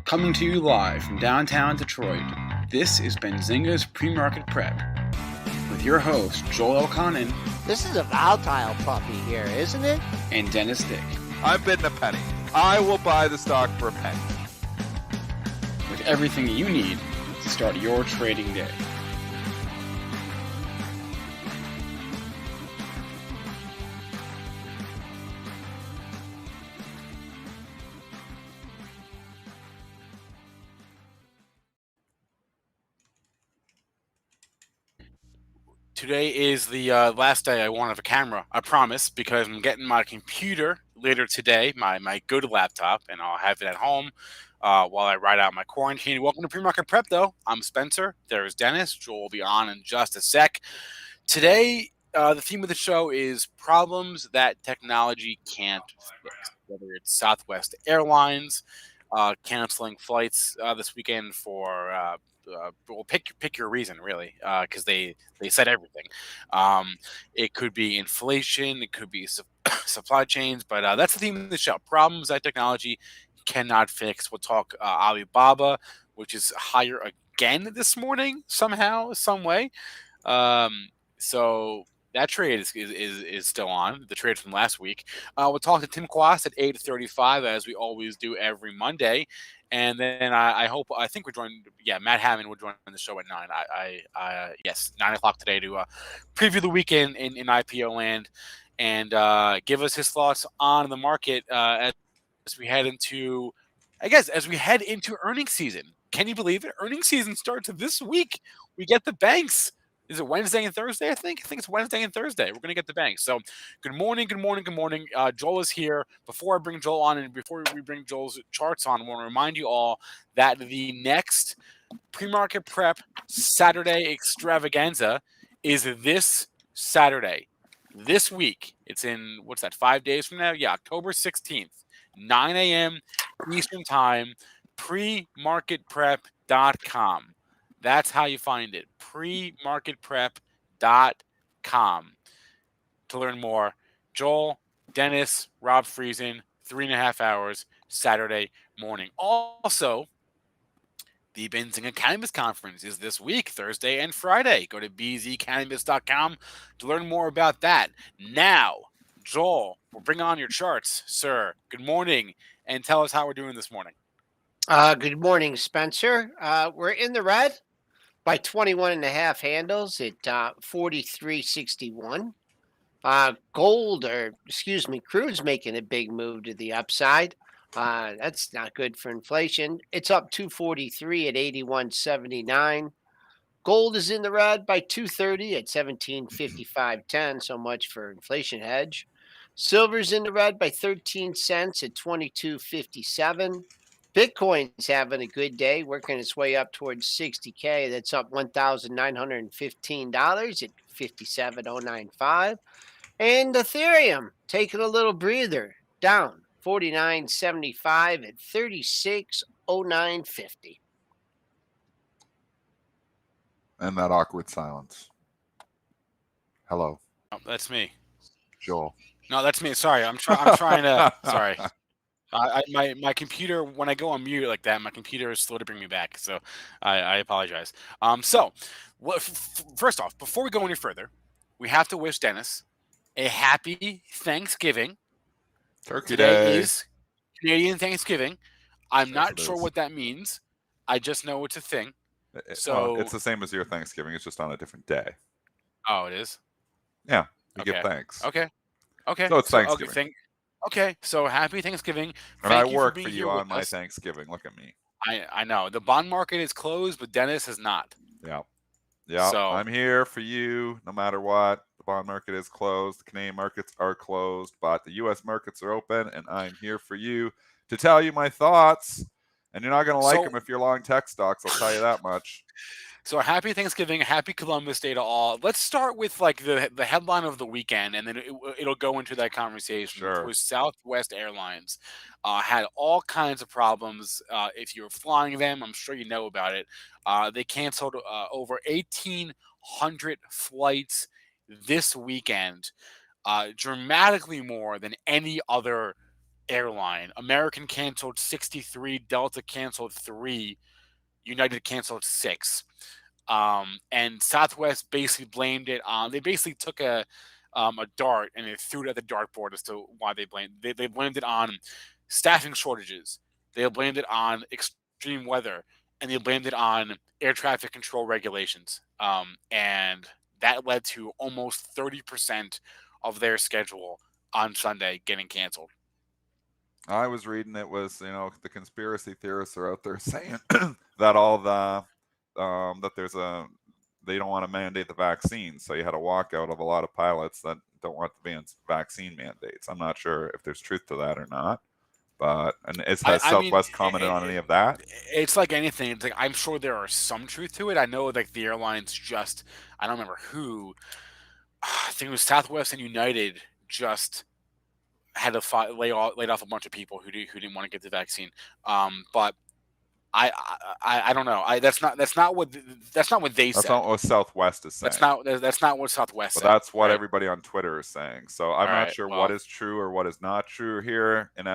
Coming to you live from downtown Detroit, this is Benzinga's PreMarket Prep with your host, Joel Elconin. This is a volatile puppy here, isn't it? And Dennis Dick. I'm bidding a penny. I will buy the stock for a penny. With everything you need to start your trading day. Today is the last day I won't have a camera, I promise, because I'm getting my computer later today, my good laptop, and I'll have it at home while I ride out my quarantine. Welcome to PreMarket Prep, though. I'm Spencer. There's Dennis. Joel will be on in just a sec. Today, the theme of the show is problems that technology can't fix, whether it's Southwest Airlines canceling flights this weekend for well, pick your reason, really, because they said everything. It could be inflation, it could be supply chains, but that's the theme of the show: problems that technology cannot fix. We'll talk Alibaba, which is higher again this morning somehow, some way. So that trade is still on, the trade from last week. We'll talk to Tim Quast at 8:35, as we always do every Monday. And then I think we're joined. Yeah, Matt Hammond will join the show at 9. Yes, 9 o'clock today to preview the weekend in IPO land and give us his thoughts on the market as we head into, earnings season. Can you believe it? Earnings season starts this week. We get the banks. Is it Wednesday and Thursday? I think it's Wednesday and Thursday. We're going to get the banks. So good morning. Joel is here. Before I bring Joel on and before we bring Joel's charts on, I want to remind you all that the next PreMarket Prep Saturday extravaganza is this Saturday. This week. It's in, 5 days from now? Yeah, October 16th, 9 a.m. Eastern Time, premarketprep.com. That's how you find it. premarketprep.com to learn more. Joel, Dennis, Rob Friesen, 3.5 hours Saturday morning. Also, the Benzinga Cannabis Conference is this week, Thursday and Friday. Go to bzcannabis.com to learn more about that. Now, Joel, we'll bring on your charts, sir. Good morning, and tell us how we're doing this morning. Good morning, Spencer. We're in the red by 21.5 handles at 43.61. Crude's making a big move to the upside. That's not good for inflation. It's up 243 at 81.79. Gold is in the red by 230 at 17.55.10. So much for inflation hedge. Silver's in the red by 13 cents at 22.57. Bitcoin's having a good day, working its way up towards 60K. That's up $1,915 at 57.095. And Ethereum taking a little breather, down 49.75 at 36.0950. And that awkward silence. Hello. Oh, that's me. Joel. No, that's me. Sorry, I'm trying to. Sorry. My computer, when I go on mute like that, my computer is slow to bring me back. So I apologize. First off, before we go any further, we have to wish Dennis a happy Thanksgiving. Turkey Today Day is Canadian Thanksgiving. I'm not sure is. what that means. I just know it's a thing. Well, it's the same as your Thanksgiving. It's just on a different day. Oh, it is? Yeah, we give thanks. Okay. So it's Thanksgiving. Okay, so happy Thanksgiving. And I work for you on my Thanksgiving. Look at me. I know. The bond market is closed, but Dennis is not. Yeah. So I'm here for you no matter what. The bond market is closed. The Canadian markets are closed, but the U.S. markets are open, and I'm here for you to tell you my thoughts. And you're not going to like them if you're long tech stocks, I'll tell you that much. So happy Thanksgiving, happy Columbus Day to all. Let's start with the headline of the weekend, and then it'll go into that conversation. Sure. It was Southwest Airlines had all kinds of problems. If you're flying them, I'm sure you know about it. They canceled over 1,800 flights this weekend, dramatically more than any other Airline. American canceled 63, Delta canceled 3, United canceled 6. And Southwest basically blamed it on. They basically took a dart and they threw it at the dartboard as to why they blamed it on staffing shortages. They blamed it on extreme weather, and they blamed it on air traffic control regulations. And that led to almost 30% of their schedule on Sunday getting canceled. I was reading it was, the conspiracy theorists are out there saying that all the that they don't want to mandate the vaccine, so you had a walkout of a lot of pilots that don't want the vaccine mandates. I'm not sure if there's truth to that or not, but has I mean, Southwest commented on any of that? it's like anything. It's like I'm sure there are some truth to it. I know like the airlines just I don't remember who. I think it was Southwest and United just had to laid off a bunch of people who didn't want to get the vaccine. But I don't know. That's not what they That's said. not what Southwest is saying. That's not what Southwest But said. that's what right? everybody on Twitter is saying. So I'm All not right. sure Well, what is true or what is not true here. And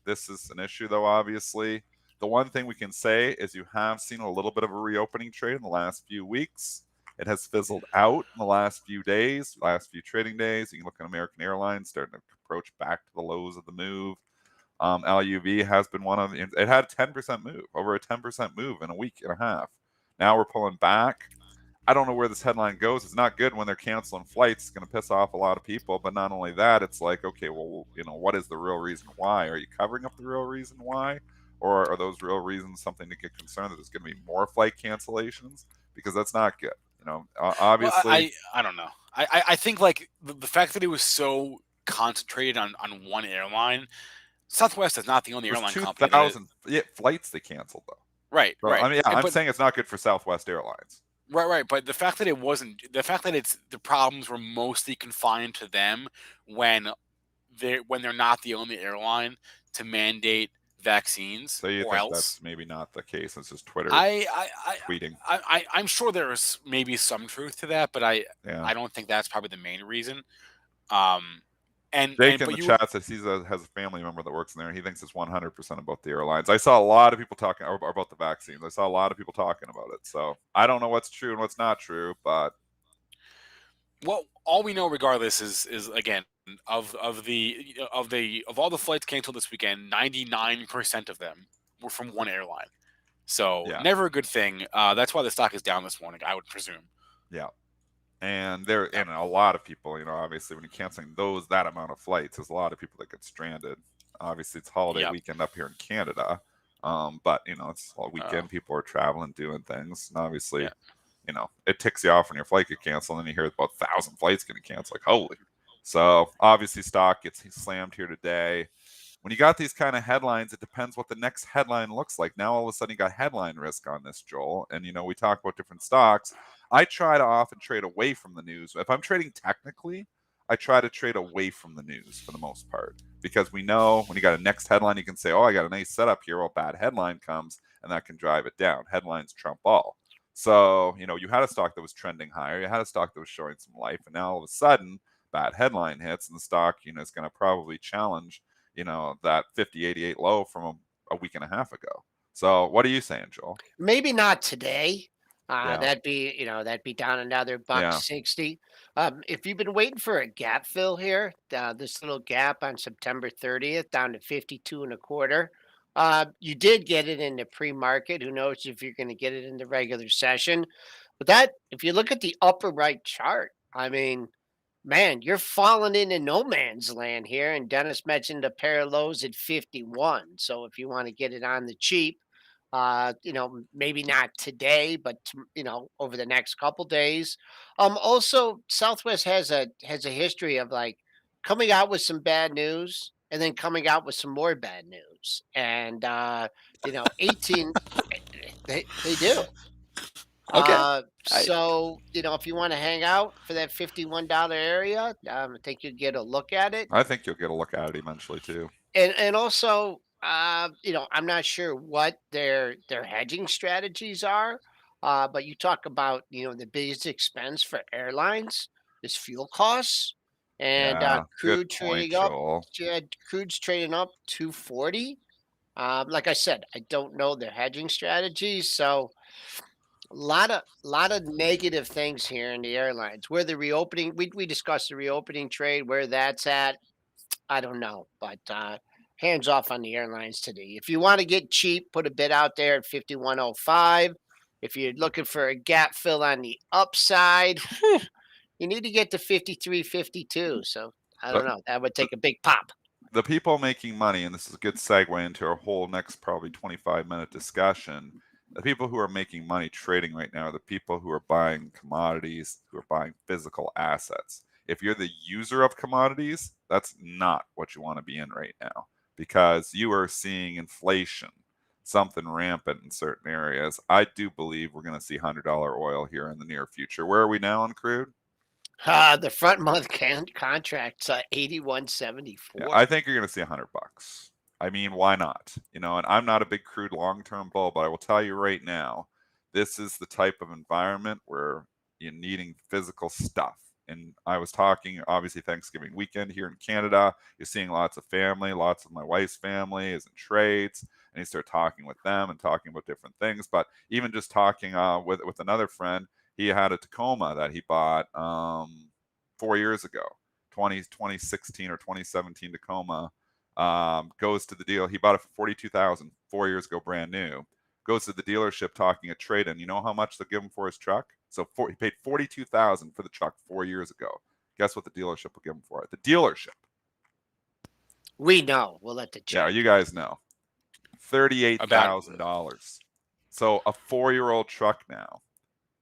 this is an issue, though. Obviously, the one thing we can say is you have seen a little bit of a reopening trade in the last few weeks. It has fizzled out in the last few days, last few trading days. You can look at American Airlines starting to approach back to the lows of the move. LUV has been one of the, it had a 10% move, over a 10% move in a week and a half. Now we're pulling back. I don't know where this headline goes. It's not good when they're canceling flights. It's going to piss off a lot of people. But not only that, it's like, okay, well, what is the real reason why? Are you covering up the real reason why? Or are those real reasons something to get concerned that there's going to be more flight cancellations? Because that's not good. well, Obviously. I don't know. I think like the fact that it was so concentrated on one airline. Southwest is not the only There's airline company that is 2,000 flights they canceled, though. right. So, I mean, yeah, I'm But saying it's not good for Southwest Airlines. right. But the fact that the fact that the problems were mostly confined to them when they're not the only airline to mandate vaccines So you or think else. that's maybe not the case? It's just Twitter I tweeting. I'm sure there is maybe some truth to that, but Yeah. I don't think that's probably the main reason. Um, Jake in but the you chat says has a family member that works in there, and he thinks it's 100% about the airlines. I saw a lot of people talking about the vaccines. I saw a lot of people talking about it. So I don't know what's true and what's not true, but well, all we know regardless is again of all the flights canceled this weekend, 99% of them were from one airline. So yeah, never a good thing. That's why the stock is down this morning, I would presume. yeah. And a lot of people, obviously when you're canceling that amount of flights, there's a lot of people that get stranded. Obviously, it's holiday Yep. weekend up here in Canada, but it's all weekend. People are traveling, doing things, and obviously. Yeah. It ticks you off when your flight gets canceled, and then you hear about 1,000 flights getting canceled. Like, holy. So obviously stock gets slammed here today. When you got these kind of headlines, it depends what the next headline looks like. Now all of a sudden you got headline risk on this, Joel. And we talk about different stocks. I try to often trade away from the news. If I'm trading technically, I try to trade away from the news for the most part. Because we know when you got a next headline, you can say, oh, I got a nice setup here. Well, bad headline comes, and that can drive it down. Headlines trump all. So, you had a stock that was trending higher. You had a stock that was showing some life. And now all of a sudden, bad headline hits, and the stock, is going to probably challenge, that 50.88 low from a week and a half ago. So what are you saying, Joel? Maybe not today. Yeah. That'd be down another $1.60. If you've been waiting for a gap fill here, this little gap on September 30th down to 52 and a quarter. You did get it in the pre-market. Who knows if you're going to get it in the regular session? But if you look at the upper right chart, I mean, man, you're falling into no man's land here. And Dennis mentioned a pair of lows at 51. So if you want to get it on the cheap, maybe not today, but over the next couple days. Also, Southwest has a history of like coming out with some bad news and then coming out with some more bad news. And 18 they do. Okay. So if you want to hang out for that $51 area, I think you'd get a look at it. I think you'll get a look at it eventually too. And also, I'm not sure what their hedging strategies are, but you talk about the biggest expense for airlines is fuel costs. And good crude point, trading up. Joel. Yeah, crude's trading up 240. Like I said, I don't know their hedging strategies, so a lot of negative things here in the airlines. Where the reopening, we discussed the reopening trade, where that's at. I don't know, but hands off on the airlines today. If you want to get cheap, put a bid out there at 5105. If you're looking for a gap fill on the upside, you need to get to 53.52. So I The, don't know. That would the, take a big pop. the people making money, and this is a good segue into our whole next probably 25-minute discussion. The people who are making money trading right now are the people who are buying commodities, who are buying physical assets. If you're the user of commodities, that's not what you want to be in right now, because you are seeing inflation, something rampant in certain areas. I do believe we're going to see $100 oil here in the near future. Where are we now on crude? The front month contract's Yeah, 81.74. I think you're going to see $100. I mean, why not? And I'm not a big crude long-term bull, but I will tell you right now, this is the type of environment where you're needing physical stuff. And I was talking, obviously, Thanksgiving weekend here in Canada. You're seeing lots of family, lots of my wife's family is in trades, and you start talking with them and talking about different things. But even just talking with another friend, he had a Tacoma that he bought 4 years ago, 2016 or 2017 Tacoma. Goes to the deal. He bought it for 42,000 4 years ago, brand new. Goes to the dealership talking a trade-in. You know how much they'll give him for his truck? So he paid 42,000 for the truck 4 years ago. Guess what the dealership will give him for it? The dealership. We know. We'll let the Yeah, chat. you guys know. About $38,000. So a 4-year-old truck now,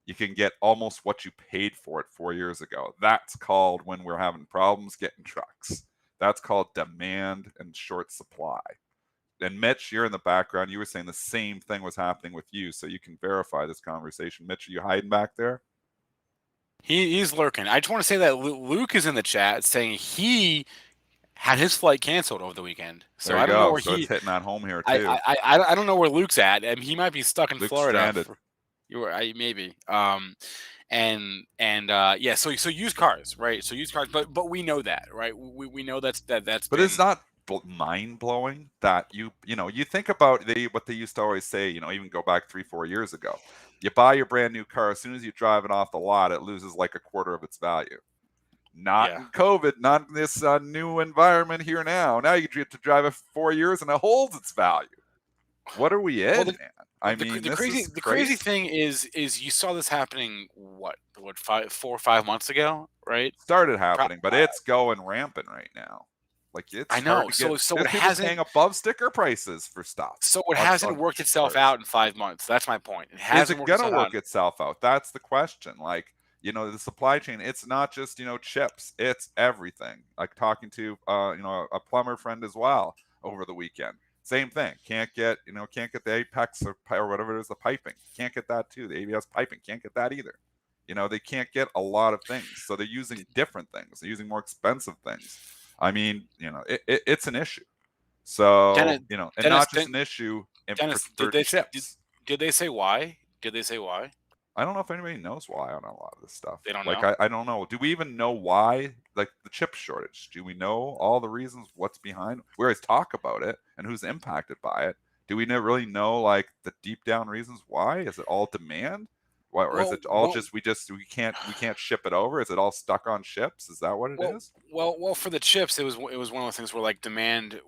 you can get almost what you paid for it 4 years ago. That's called, when we're having problems getting trucks, that's called demand and short supply. And Mitch, you're in the background. You were saying the same thing was happening with you, so you can verify this conversation. Mitch, are you hiding back there? he's lurking. I just want to say that Luke is in the chat saying he had his flight canceled over the weekend. So There you I don't know go. where So it's he. hitting at home here too. I don't know where Luke's at. I mean, he might be stuck in Luke's Florida. stranded. You were maybe. Yeah. So used cars, right? So used cars, but we know that, right? We know that's. But Been, it's not mind blowing that you think about what they used to always say. Even go back 3-4 years ago. You buy your brand new car, as soon as you drive it off the lot, it loses like a quarter of its value. Not Yeah. in COVID, not in this new environment here now. Now you get to drive it for 4 years and it holds its value. What are we in, man? I mean, this is the crazy. crazy thing is you saw this happening what 4 or 5 months ago, right? Started happening, but it's going rampant right now. Like, it's I hard know. to get. So There's it people hasn't. paying above sticker prices for stuff. So it on hasn't worked itself cars. out in 5 months. That's my point. It Is hasn't it worked going to itself work out. itself out? That's the question. Like, the supply chain, it's not just, chips, it's everything. Like talking to, a plumber friend as well over the weekend. Same thing. Can't get the Apex or whatever it is, the piping. Can't get that too. The ABS piping. Can't get that either. They can't get a lot of things. So they're using different things. They're using more expensive things. I mean, it's an issue. So, Dennis, and Dennis, not just an issue Dennis, for chips. did they say why? Did they say why? I don't know if anybody knows why on a lot of this stuff. They don't Like, know. I don't know. Do we even know why? Like the chip shortage. Do we know all the reasons? What's behind? We always talk about it and who's impacted by it. Do we really know like the deep down reasons why? Is it all demand? Why, or is it all just we can't ship it over? Is it all stuck on ships? Is that what it is? Well, for the chips, it was one of those things where like demand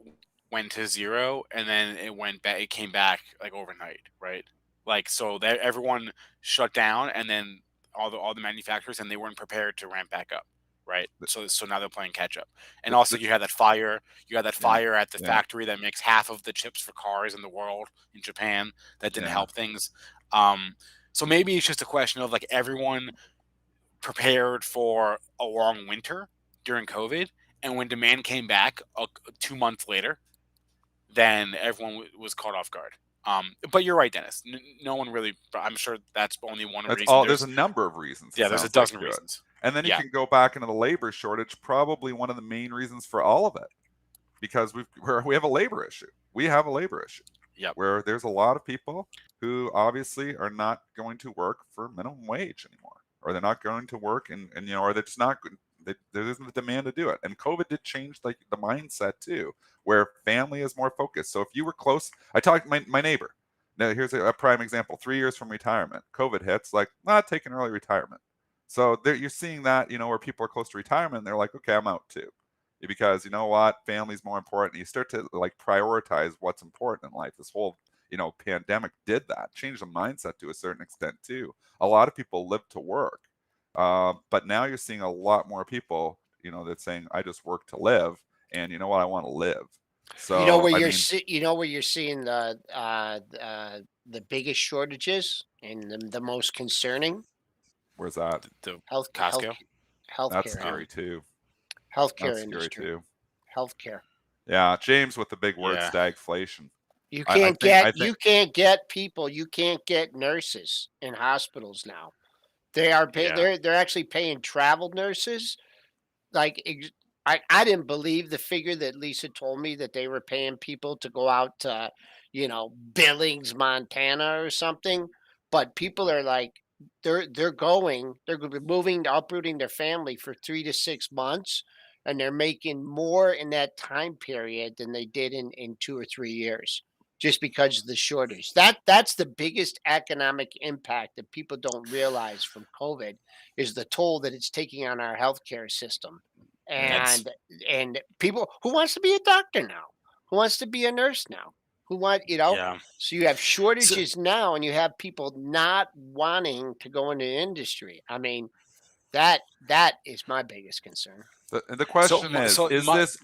went to zero and then it went back. It came back like overnight, right? Like so that everyone shut down and then all the manufacturers and they weren't prepared to ramp back up, right? So now they're playing catch up. And also you had that fire. You had that fire at the factory that makes half of the chips for cars in the world in Japan. That didn't help things. So maybe it's just a question of like everyone prepared for a long winter during COVID, and when demand came back 2 months later, then everyone was caught off guard. But you're right, Dennis. No one really. I'm sure that's only one That's reason. all. There's a number of reasons. Yeah, there's a dozen reasons. And then you can go back into the labor shortage. Probably one of the main reasons for all of it, because we have a labor issue. We have a labor issue. Yep. Where there's a lot of people who obviously are not going to work for minimum wage anymore, or they're not going to work, or they're just not there isn't the demand to do it. And COVID did change like the mindset too, where family is more focused. So if you were close, I talked to my neighbor. Now here's a prime example: 3 years from retirement, COVID hits, like not taking early retirement. So there, you're seeing that, where people are close to retirement, and they're like, okay, I'm out too, because you know what, family's more important. You start to like prioritize what's important in life. This whole pandemic did that, changed the mindset to a certain extent too. A lot of people live to work, but now you're seeing a lot more people, that's saying, I just work to live, and you know what, I want to live. So I mean, where you're seeing the biggest shortages and the most concerning where's that? The health health Costco. That's healthcare scary too. healthcare That's scary industry too. healthcare. Yeah, James with the big word Yeah. stagflation. You I can't think get I think you can't get people. You can't get nurses in hospitals now. They are Yeah. they're actually paying travel nurses. Like I didn't believe the figure that Lisa told me that they were paying people to go out to, Billings, Montana or something. But people are like they're going to be moving, uprooting their family for 3 to 6 months, and they're making more in that time period than they did in 2 or 3 years. Just because of the shortage. That's the biggest economic impact that people don't realize from COVID is the toll that it's taking on our healthcare system. yeah. And and people who wants to be a doctor now, who wants to be a nurse now, who want, Yeah. so you have So shortages now and you have people not wanting to go into the industry. I mean, that is my biggest concern. The so question my, so is my this?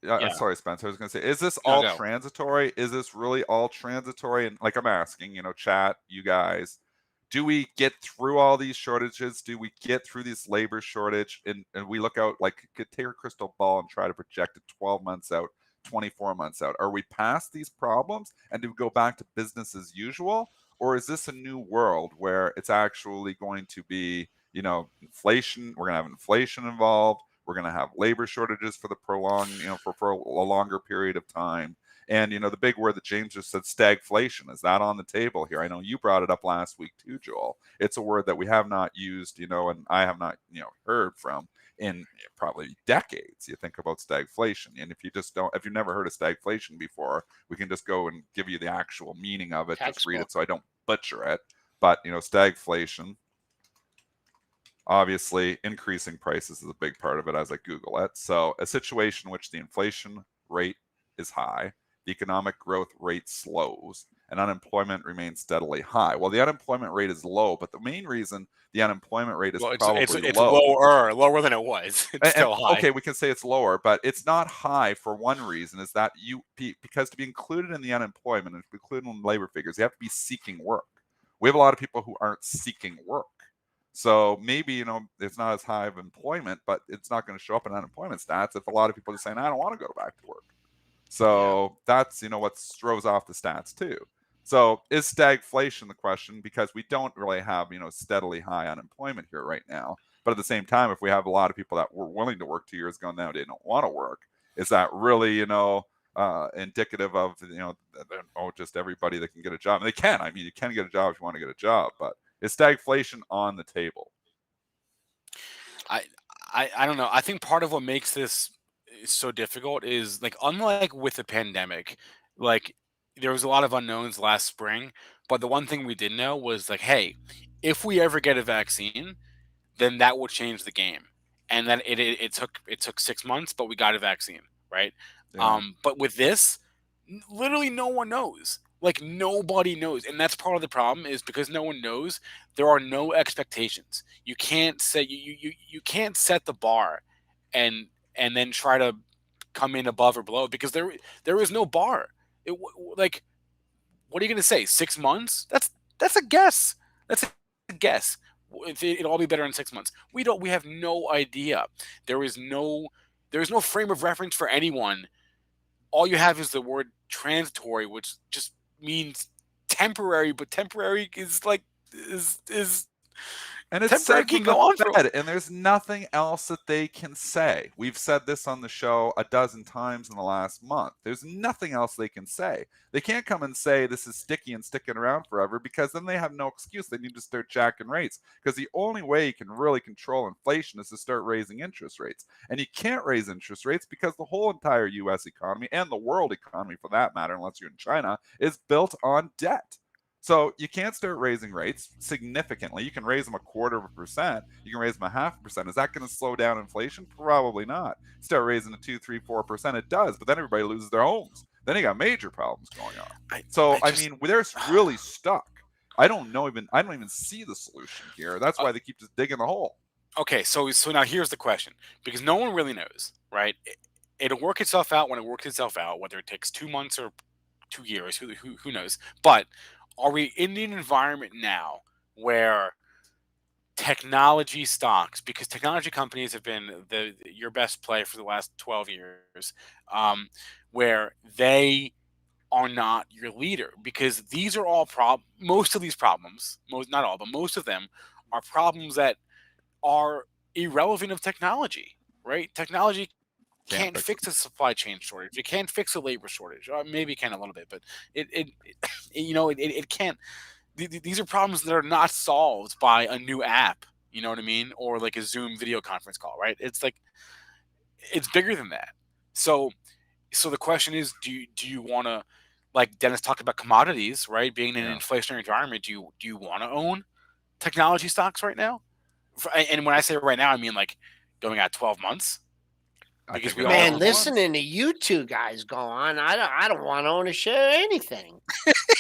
yeah. Sorry, Spencer. I was going to say, is this No, all go. transitory? Is this really all transitory? And like I'm asking, chat, you guys, do we get through all these shortages? Do we get through this labor shortage? And we look out, like, could take a crystal ball and try to project it 12 months out, 24 months out. Are we past these problems and do we go back to business as usual? Or is this a new world where it's actually going to be, inflation? We're going to have inflation involved. We're going to have labor shortages for the prolonged, for a longer period of time. And the big word that James just said, stagflation, is that on the table here? I know you brought it up last week too, Joel. It's a word that we have not used, and I have not, heard from in probably decades. You think about stagflation, and if you've never heard of stagflation before, we can just go and give you the actual meaning of it. Just read Textbook. it so I don't butcher it. But stagflation, obviously, increasing prices is a big part of it as I Google it. So, a situation in which the inflation rate is high, the economic growth rate slows, and unemployment remains steadily high. Well, the unemployment rate is low, but the main reason the unemployment rate is Well, probably it's low. lower than it was. It's still high. Okay, we can say it's lower, but it's not high for one reason, is that because to be included in the unemployment and to be included in labor figures, you have to be seeking work. We have a lot of people who aren't seeking work. So maybe, it's not as high of employment, but it's not going to show up in unemployment stats if a lot of people are saying, I don't want to go back to work. So that's, what throws off the stats too. So is stagflation the question? Because we don't really have, steadily high unemployment here right now. But at the same time, if we have a lot of people that were willing to work 2 years ago now they don't want to work, is that really, indicative of, just everybody that can get a job? And they can. I mean, you can get a job if you want to get a job, but is stagflation on the table? I don't know. I think part of what makes this so difficult is, like, unlike with the pandemic, like, there was a lot of unknowns last spring, but the one thing we did know was, like, hey, if we ever get a vaccine, then that will change the game. And then it took 6 months, but we got a vaccine, right? Yeah. But with this, literally no one knows. Like, nobody knows, and that's part of the problem. Is because no one knows, there are no expectations. You can't say you can't set the bar, and then try to come in above or below, because there is no bar. Like, what are you gonna say? 6 months? That's a guess. That's a guess. It'll all be better in 6 months. We don't. We have no idea. There is no frame of reference for anyone. All you have is the word transitory, which just means temporary. But temporary is like is And it's Temporary said can from the go on for. Fed, and there's nothing else that they can say. We've said this on the show a dozen times in the last month. There's nothing else they can say. They can't come and say this is sticky and sticking around forever, because then they have no excuse. They need to start jacking rates, because the only way you can really control inflation is to start raising interest rates. And you can't raise interest rates because the whole entire US economy, and the world economy for that matter, unless you're in China, is built on debt. So you can't start raising rates significantly. You can raise them 0.25%. You can raise them 0.5%. Is that going to slow down inflation? Probably not. Start raising it 2, 3, 4%. It does, but then everybody loses their homes. Then you got major problems going on. I mean, they're really stuck. I don't even see the solution here. That's why they keep just digging the hole. Okay, so now here's the question, because no one really knows, right? It'll work itself out when it works itself out, whether it takes 2 months or 2 years. Who knows? But are we in an environment now where technology stocks, because technology companies have been your best play for the last 12 years, where they are not your leader, because these are all most of these problems, not all, but most of them are problems that are irrelevant of technology, right? Technology can't fix a supply chain shortage. It can't fix a labor shortage. Maybe it can a little bit, but it can't. These are problems that are not solved by a new app. You know what I mean? Or like a Zoom video conference call, right? It's like, it's bigger than that. So the question is, do you want to, like Dennis talked about commodities, right? Being in an inflationary environment, do you want to own technology stocks right now? And when I say right now, I mean like going out 12 months. Because we all know listening to you two guys go on, I don't want to own a share of anything.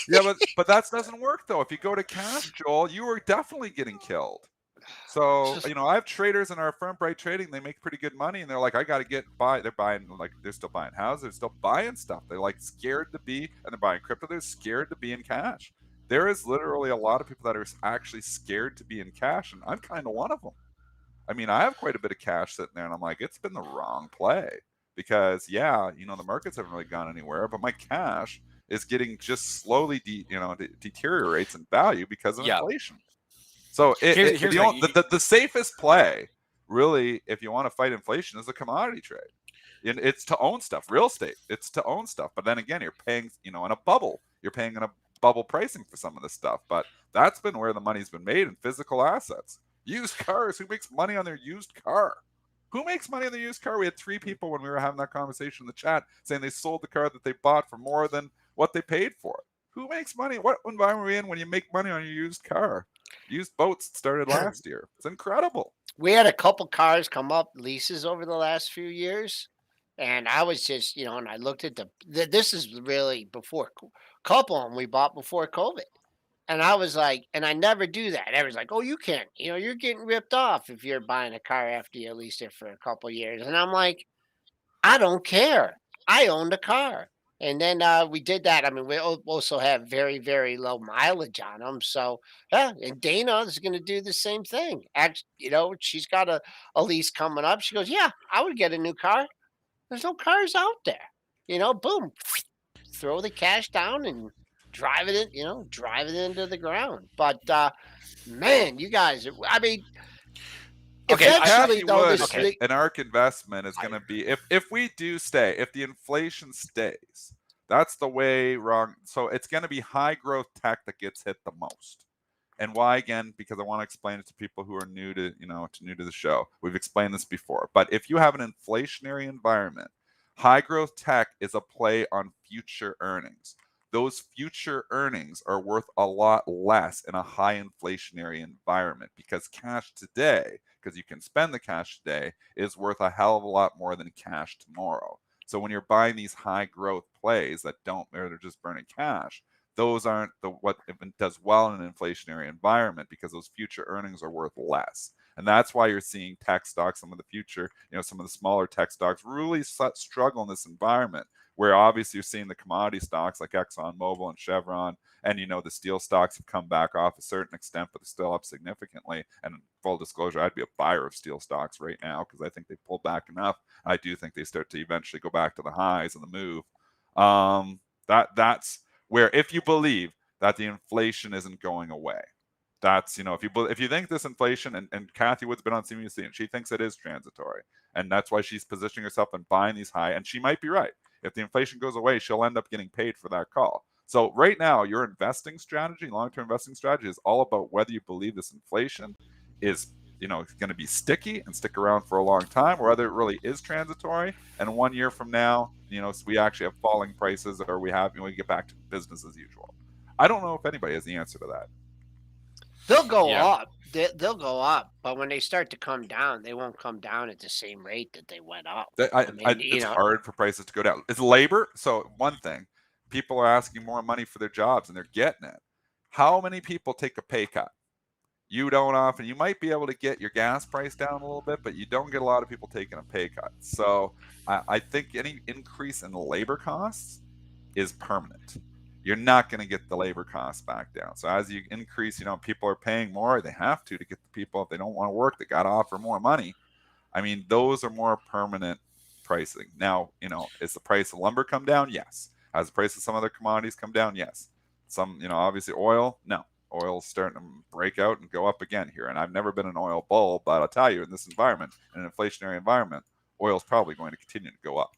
Yeah, but that doesn't work though. If you go to cash, Joel, you are definitely getting killed. So, I have traders in our Affirm Bright Trading. They make pretty good money, and they're like, I got to buy. They're buying, like, they're still buying houses. They're still buying stuff. They're like scared to be, and they're buying crypto. They're scared to be in cash. There is literally a lot of people that are actually scared to be in cash, and I'm kind of one of them. I mean, I have quite a bit of cash sitting there, and I'm like, it's been the wrong play, because the markets haven't really gone anywhere, but my cash is getting just slowly deteriorates in value because of inflation. So the safest play, really, if you want to fight inflation, is a commodity trade. It's to own stuff, real estate. It's to own stuff. But then again, you're paying, in a bubble. You're paying in a bubble pricing for some of this stuff. But that's been where the money's been made, in physical assets. Used cars. Who makes money on their used car? Who makes money on their used car? We had 3 people when we were having that conversation in the chat saying they sold the car that they bought for more than what they paid for it. Who makes money? What environment are we in when you make money on your used car? Used boats started last year. It's incredible. We had a couple cars come up leases over the last few years, and I was just, and I looked at this is really before couple of them we bought before COVID. And I was like, and I never do that. Everyone's like, oh, you can't, you're getting ripped off if you're buying a car after you leased it for a couple of years. And I'm like, I don't care. I owned a car. And then we did that. I mean, we also have very, very low mileage on them. So, yeah, and Dana is going to do the same thing. She's got a lease coming up. She goes, yeah, I would get a new car. There's no cars out there. Boom, throw the cash down and drive it into the ground. But man, you guys, I mean, eventually though, an ARK investment is going to be, if we do stay, if the inflation stays, that's the way wrong. So it's going to be high growth tech that gets hit the most. And why? Again, because I want to explain it to people who are new to the show. We've explained this before, but if you have an inflationary environment, high growth tech is a play on future earnings. Those future earnings are worth a lot less in a high inflationary environment, because cash today, because you can spend the cash today, is worth a hell of a lot more than cash tomorrow. So when you're buying these high growth plays that they're just burning cash, those aren't what does well in an inflationary environment, because those future earnings are worth less. And that's why you're seeing tech stocks, some of the future, some of the smaller tech stocks really struggle in this environment, where obviously you're seeing the commodity stocks like ExxonMobil and Chevron, and the steel stocks have come back off a certain extent, but they're still up significantly. And full disclosure, I'd be a buyer of steel stocks right now, because I think they pulled back enough. I do think they start to eventually go back to the highs and the move. That's where, if you believe that the inflation isn't going away, That's, if you think this inflation, and Kathy Wood's been on CNBC and she thinks it is transitory, and that's why she's positioning herself and buying these high, and she might be right. If the inflation goes away, she'll end up getting paid for that call. So right now, your investing strategy, long-term investing strategy, is all about whether you believe this inflation is, going to be sticky and stick around for a long time, or whether it really is transitory. And 1 year from now, we actually have falling prices, or we get back to business as usual. I don't know if anybody has the answer to that. They'll go Yeah. up. They'll go up, but when they start to come down, they won't come down at the same rate that they went up. It's hard for prices to go down. It's labor. So one thing, people are asking more money for their jobs and they're getting it. How many people take a pay cut? You don't often. You might be able to get your gas price down a little bit, but you don't get a lot of people taking a pay cut. So I think any increase in labor costs is permanent. You're not going to get the labor costs back down. So as you increase, people are paying more. They have to get the people. If they don't want to work, they got to offer more money. I mean, those are more permanent pricing. Now, is the price of lumber come down? Yes. Has the price of some other commodities come down? Yes. Some, obviously oil, no. Oil's starting to break out and go up again here. And I've never been an oil bull, but I'll tell you, in this environment, in an inflationary environment, oil's probably going to continue to go up.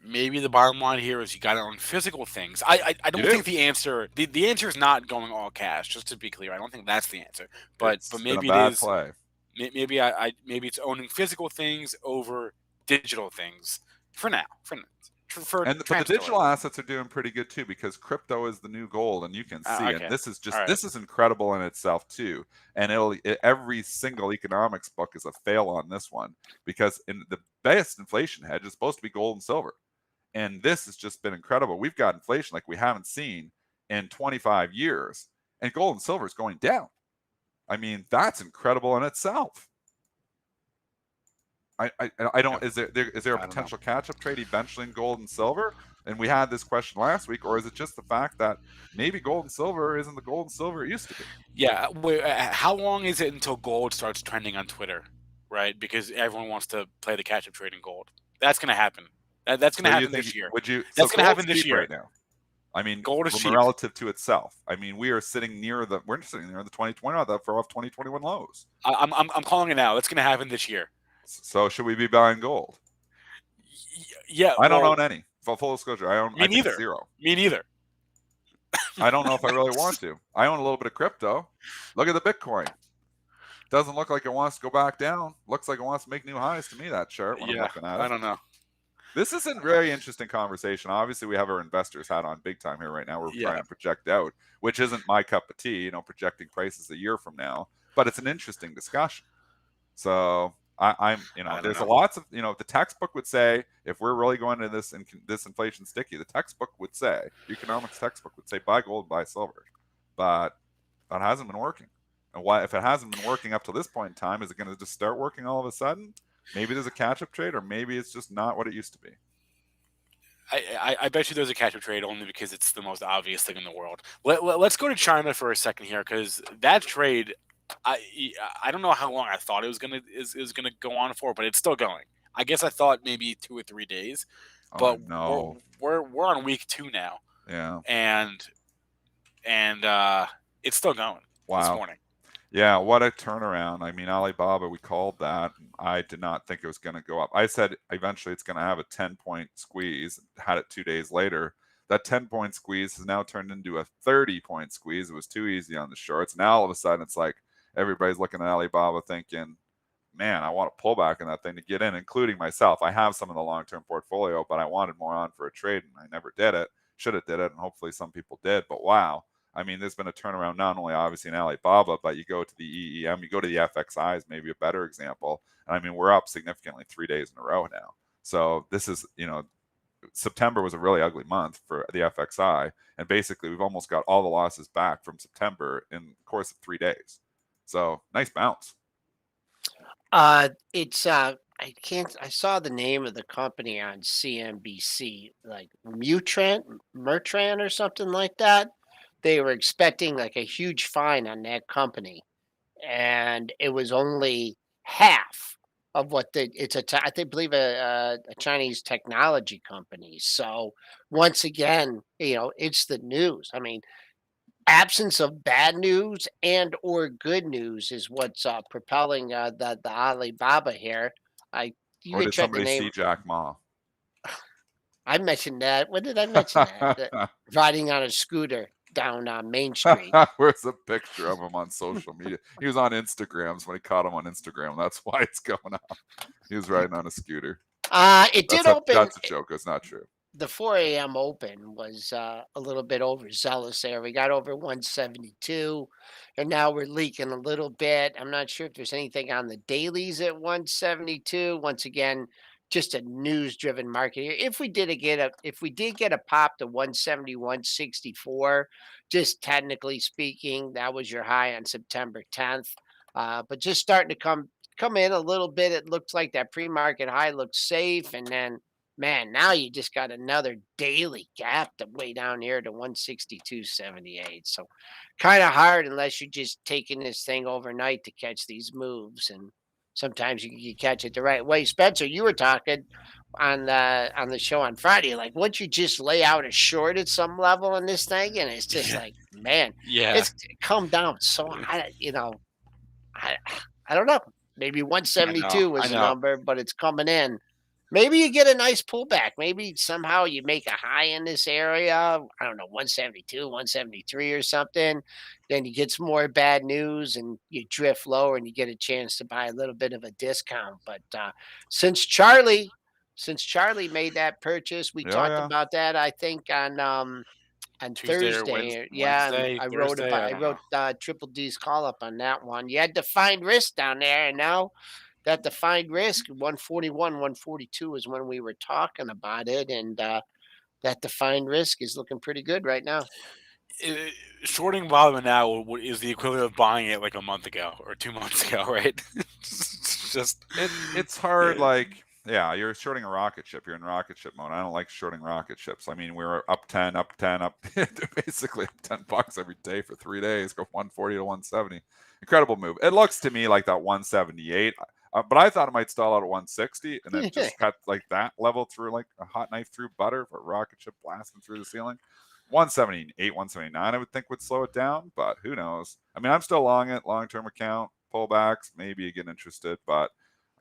Maybe the bottom line here is you got to own physical things. I don't think the answer the answer is not going all cash. Just to be clear, I don't think that's the answer. But maybe it is. Play. Maybe maybe it's owning physical things over digital things for now. But the digital assets are doing pretty good too, because crypto is the new gold, and you can see. Okay. And this is incredible in itself too. And every single economics book is a fail on this one, because in the best inflation hedge is supposed to be gold and silver, and this has just been incredible. We've got inflation like we haven't seen in 25 years, and gold and silver is going down. I mean, that's incredible in itself. I don't. Is there a potential catch-up trade eventually in gold and silver? And we had this question last week, or is it just the fact that maybe gold and silver isn't the gold and silver it used to be? Yeah. How long is it until gold starts trending on Twitter, right? Because everyone wants to play the catch-up trade in gold. That's going to happen. That's going to happen this year. That's going to happen this year right now. I mean, gold is cheap relative to itself. I mean, we're sitting near the 2020 for off 2021 lows. I'm calling it now. That's going to happen this year. So should we be buying gold? Yeah, I don't own any. Full disclosure, I own zero. Me neither. I don't know if I really want to. I own a little bit of crypto. Look at the Bitcoin. Doesn't look like it wants to go back down. Looks like it wants to make new highs to me, that chart, when I'm looking at it. I don't know. This is a very interesting conversation. Obviously, we have our investors hat on big time here right now. We're trying to project out, which isn't my cup of tea, projecting prices a year from now. But it's an interesting discussion. So there's lots of, the textbook would say, if we're really going to this inflation sticky, the textbook would say, economics textbook would say, buy gold, buy silver. But that hasn't been working. And why, if it hasn't been working up to this point in time, is it going to just start working all of a sudden? Maybe there's a catch-up trade, or maybe it's just not what it used to be. I bet you there's a catch-up trade, only because it's the most obvious thing in the world. Let's go to China for a second here, because that trade, I don't know how long I thought it was gonna go on for, but it's still going. I guess I thought maybe 2 or 3 days, but no, we're on week 2 now. Yeah, and it's still going. This morning. Yeah, what a turnaround. I mean, Alibaba, we called that. I did not think it was going to go up. I said eventually it's going to have a 10-point squeeze. Had it 2 days later. That 10-point squeeze has now turned into a 30-point squeeze. It was too easy on the shorts. Now all of a sudden it's like everybody's looking at Alibaba thinking, man, I want to pull back in that thing to get in, including myself. I have some in the long-term portfolio, but I wanted more on for a trade, and I never did it. Should have did it, and hopefully some people did. But wow. I mean, there's been a turnaround not only obviously in Alibaba, but you go to the EEM, you go to the FXI is maybe a better example. And I mean, we're up significantly 3 days in a row now. So this is, September was a really ugly month for the FXI. And basically, we've almost got all the losses back from September in the course of 3 days. So nice bounce. I saw the name of the company on CNBC, like Mertran or something like that. They were expecting like a huge fine on that company, and it was only half of what I believe a Chinese technology company. So once again, it's the news. I mean, absence of bad news and or good news is what's propelling the Alibaba here. I You Or could did check the somebody name. see Jack Ma? I mentioned that. When did I mention that? Riding on a scooter down Main Street. Where's a picture of him on social media? He was on Instagram. Somebody caught him on Instagram. That's why it's going up. He was riding on a scooter. It did That's a open. joke. It's not true. The 4 a.m. open was a little bit overzealous there. We got over 172, and now we're leaking a little bit. I'm not sure if there's anything on the dailies at 172. Once again, just a news-driven market here. If we did get a pop to 170, 164, just technically speaking, that was your high on September 10th. But just starting to come in a little bit. It looks like that pre-market high looks safe, and then man, now you just got another daily gap to way down here to 162.78. So kind of hard unless you're just taking this thing overnight to catch these moves. And sometimes you catch it the right way. Spencer, you were talking on the show on Friday, like once you just lay out a short at some level in this thing, and it's just Yeah. like, man, Yeah. it's come down so high, I I don't know. Maybe I know. 172 I was the know. number, but it's coming in. Maybe you get a nice pullback. Maybe somehow you make a high in this area. I don't know, 172, 173 or something. Then you get some more bad news and you drift lower and you get a chance to buy a little bit of a discount. But since Charlie, since Charlie made that purchase, we Yeah, talked yeah. about that. I think on Tuesday or Thursday. Yeah, and Wednesday, I wrote Thursday. about I I don't know. wrote Triple D's call up on that one. You had defined risk down there, and now that defined risk 141, 142 is when we were talking about it, and that defined risk is looking pretty good right now. I Shorting Valorant now is the equivalent of buying it like a month ago or 2 months ago, right? It's just It's hard. yeah, Like, yeah, you're shorting a rocket ship. You're in rocket ship mode. I don't like shorting rocket ships. I mean, we were up 10, up 10, up basically up $10 every day for 3 days. Go 140 to 170. Incredible move. It looks to me like that 178. But I thought it might stall out at 160 and then just cut like that level through like a hot knife through butter for a rocket ship blasting through the ceiling. 178, 179, I would think would slow it down, but who knows? I mean, I'm still long it, long term account, pullbacks, maybe you get interested, but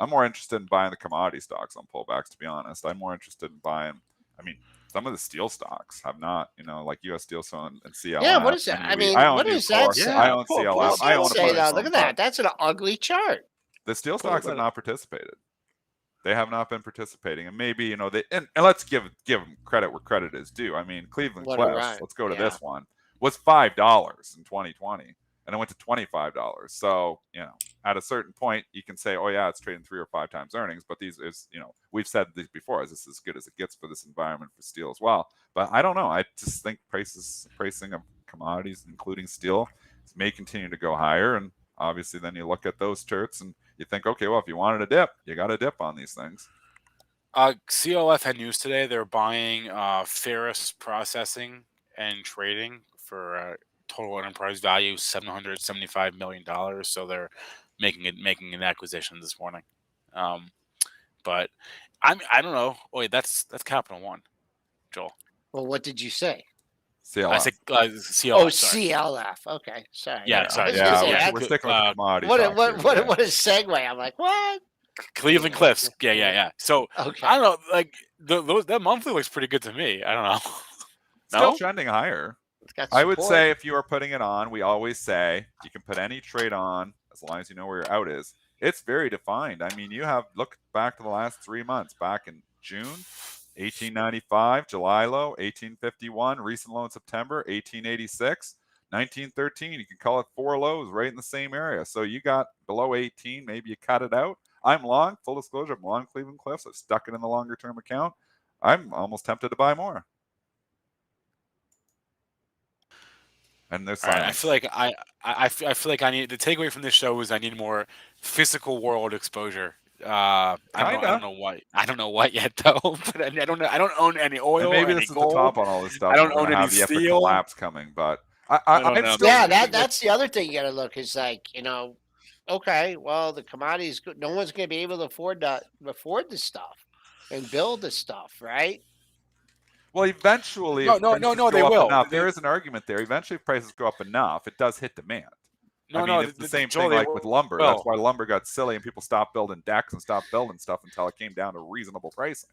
I'm more interested in buying the commodity stocks on pullbacks, to be honest. I'm more interested in buying, I mean, some of the steel stocks have not, like US Steel and Yeah, what CLF. is that? I I mean, own what does that Nucor. say? I yeah. own What CLF. does Pull I that own a pull say bunch it of though? up. Look them, at but that. That's an ugly chart. the steel Pull stocks it have up. not participated. They have not been participating, and maybe and let's give them credit where credit is due. I mean, Cleveland What a Cliffs. run. Let's go to Yeah. this one. Was $5 in 2020, and it went to $25. So at a certain point, you can say, oh yeah, it's trading 3 or 5 times earnings. But these is we've said this before. Is this as good as it gets for this environment for steel as well? But I don't know. I just think pricing of commodities, including steel, may continue to go higher, and obviously then you look at those charts and you think, okay, well, if you wanted a dip, you got a dip on these things. CLF had news today. They're buying Ferris Processing and Trading for total enterprise value $775 million. So they're making an acquisition this morning. But I don't know. Oh, wait, that's Capital One, Joel. Well, what did you say? I CLF. said Oh, CLF. Sorry. CLF. Okay, sorry. Yeah, Yeah, I sorry. was gonna yeah, say we're, that. we're sticking with the commodity talk here today. What a segue. I'm like, what? Cleveland Yeah, Cliffs. Yeah. So okay. I don't know. Like that monthly looks pretty good to me. I don't know. Still No. trending higher. It's got I would support. say if you are putting it on, we always say you can put any trade on as long as you know where your out is. It's very defined. I mean, you have look back to the last 3 months. Back in June, 1895, July low, 1851, recent low in September, 1886, 1913. You can call it 4 lows right in the same area. So you got below 18, maybe you cut it out. I'm long, full disclosure, I'm long Cleveland Cliffs. I've stuck it in the longer term account. I'm almost tempted to buy more. And there's All right. I silence. feel like I feel like I need the takeaway from this show is I need more physical world exposure. I don't Kinda. know what. I don't know what yet though. But I don't know. I don't own any And oil, maybe any this is the gold. top on all this I stuff, and don't we're own gonna any have the epic steel. collapse coming. But I don't I'm know. still Yeah, sticking with. that's the other thing you got to look is like, okay, well, the commodities, no one's going to be able to afford this stuff and build the stuff, right? Well, eventually, No, if no, no, prices no, they go up will. enough, there is an argument there. Eventually, if prices go up enough, it does hit demand. I mean, it's the same Joel, thing they like with lumber. That's will. why lumber got silly and people stopped building decks and stopped building stuff until it came down to reasonable pricing.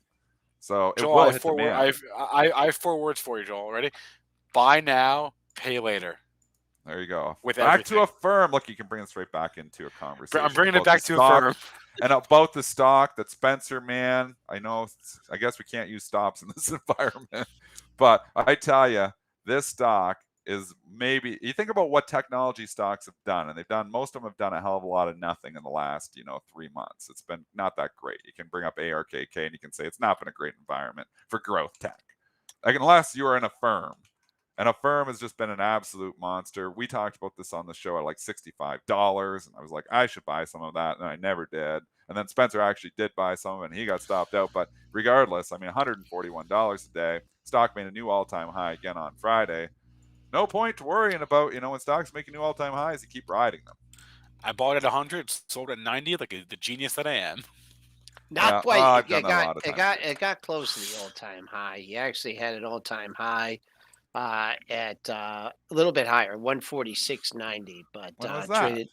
So it Joel, will hit demand. I have 4 words for you, Joel. Ready? Buy now, pay later. There you go. With back to everything. Affirm. Look, you can bring this right back into a conversation. I'm bringing it about back the to stock Affirm. and about the stock that Spencer, man, I know, I guess we can't use stops in this environment, but I tell you, this stock is maybe, you think about what technology stocks have done, and most of them have done a hell of a lot of nothing in the last, 3 months. It's been not that great. You can bring up ARKK and you can say it's not been a great environment for growth tech. Like, unless you're in Affirm. And Affirm has just been an absolute monster. We talked about this on the show at like $65, and I was like, I should buy some of that, and I never did. And then Spencer actually did buy some of it, and he got stopped out. But regardless, I mean, $141 a day. Stock made a new all-time high again on Friday. No point worrying about, when stocks making new all-time highs, you keep riding them. I bought at 100, sold at 90, like the genius that I am. Not quite. I've done that a lot of times. It got close to the all-time high. You actually had an all-time high at a little bit higher, 146.90. But When was that?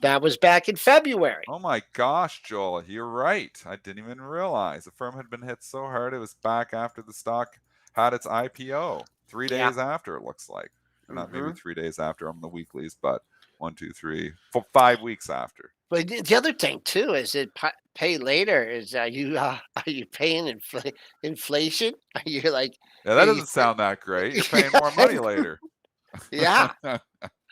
That was back in February. Oh my gosh, Joel, you're right. I didn't even realize the firm had been hit so hard. It was back after the stock had its IPO. 3 days after, it looks like. Or not maybe 3 days after on the weeklies, but 1, 2, 3, 4, 5 weeks after. But the other thing too is it pay later. Is are you paying inflation? Are you like? Yeah, that doesn't sound that great. You're paying more money later. Yeah.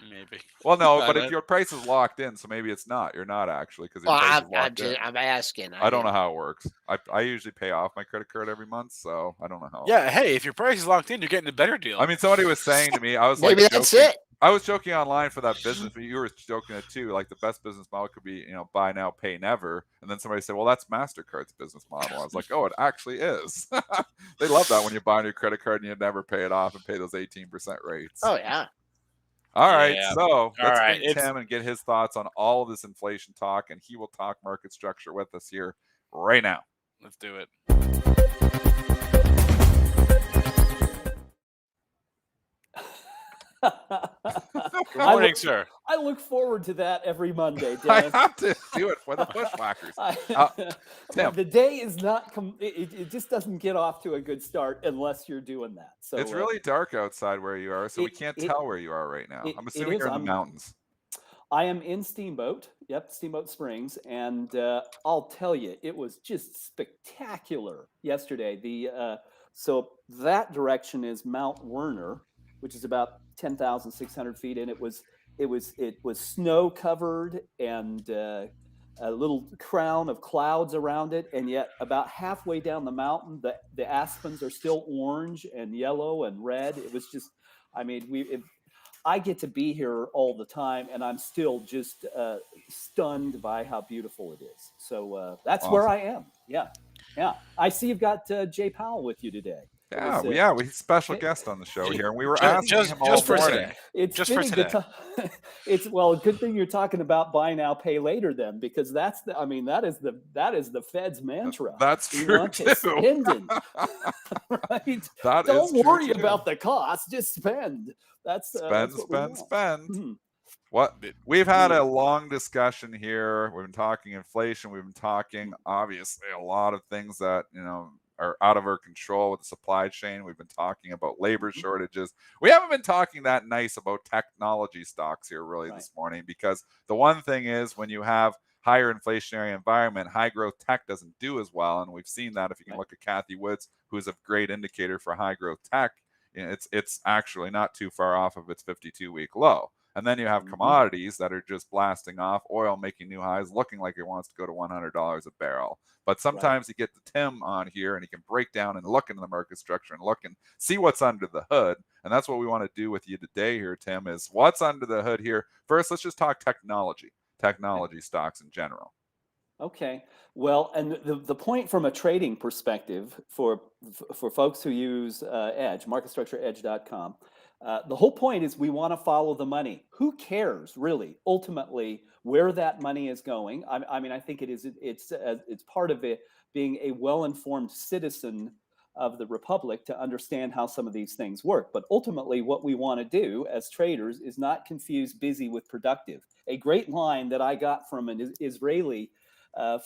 Maybe. Well, no, but if your price is locked in, so maybe it's not. You're not actually, because I'm asking. I don't know how it works. I usually pay off my credit card every month, so I don't know how. Yeah, hey, if your price is locked in, you're getting a better deal. I mean, somebody was saying to me, I was maybe like, that's joking. it. I was joking online for that business, but you were joking it too. Like the best business model could be, buy now, pay never. And then somebody said, well, that's MasterCard's business model. I was like, oh, it actually is. They love that when you buy a new credit card and you never pay it off and pay those 18% rates. Oh yeah. All right, Yeah. so let's right, bring Tim and get his thoughts on all of this inflation talk, and he will talk market structure with us here right now. Let's do it. Good morning, sir. I look forward to that every Monday, I Dennis. have to do it for the bushwhackers. Tim. The day is not. It just doesn't get off to a good start unless you're doing that. So It's really dark outside where you are, so we can't tell where you are right now. I'm assuming you're in the mountains. I am in Steamboat. Yep, Steamboat Springs, and I'll tell you, it was just spectacular yesterday. So that direction is Mount Werner, which is about 10,600 feet, and it was snow covered and a little crown of clouds around it, and yet about halfway down the mountain, the aspens are still orange and yellow and red. It was just, I mean, I get to be here all the time, and I'm still just stunned by how beautiful it is. So that's awesome. Where I am. Yeah. I see you've got Jay Powell with you today. We have special guest on the show here, and we were asking him all morning. It's just for today. Well, a good thing you're talking about buy now, pay later, then, because that is the Fed's mantra. That's true too. Spending, right? Don't worry about the cost; just spend. That's spend. Mm-hmm. What we've had a long discussion here. We've been talking inflation. We've been talking obviously a lot of things that are out of our control with the supply chain. We've been talking about labor shortages. We haven't been talking that nice about technology stocks here really this morning, because the one thing is when you have higher inflationary environment, high growth tech doesn't do as well. And we've seen that if you can look at Kathy Woods, who's a great indicator for high growth tech. It's actually not too far off of its 52-week low. And then you have commodities that are just blasting off, oil making new highs, looking like it wants to go to $100 a barrel. But sometimes you get the Tim on here and he can break down and look into the market structure and look and see what's under the hood. And that's what we want to do with you today here, Tim, is what's under the hood here. First, let's just talk technology stocks in general. Okay. Well, and the point from a trading perspective for folks who use Edge, marketstructureedge.com, the whole point is we want to follow the money. Who cares really, ultimately, where that money is going? I mean, I think it's part of it being a well-informed citizen of the republic to understand how some of these things work. But ultimately, what we want to do as traders is not confuse busy with productive. A great line that I got from an Israeli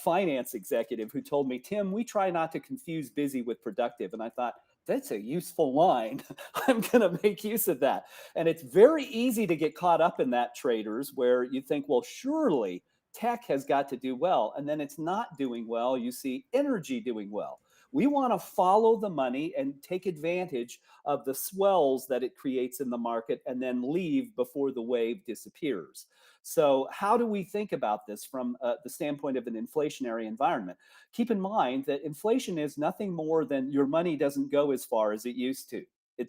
finance executive who told me, Tim, we try not to confuse busy with productive. And I thought, that's a useful line. I'm going to make use of that. And it's very easy to get caught up in that, traders, where you think, well, surely tech has got to do well. And then it's not doing well. You see energy doing well. We want to follow the money and take advantage of the swells that it creates in the market and then leave before the wave disappears. So how do we think about this from the standpoint of an inflationary environment? Keep in mind that inflation is nothing more than your money doesn't go as far as it used to.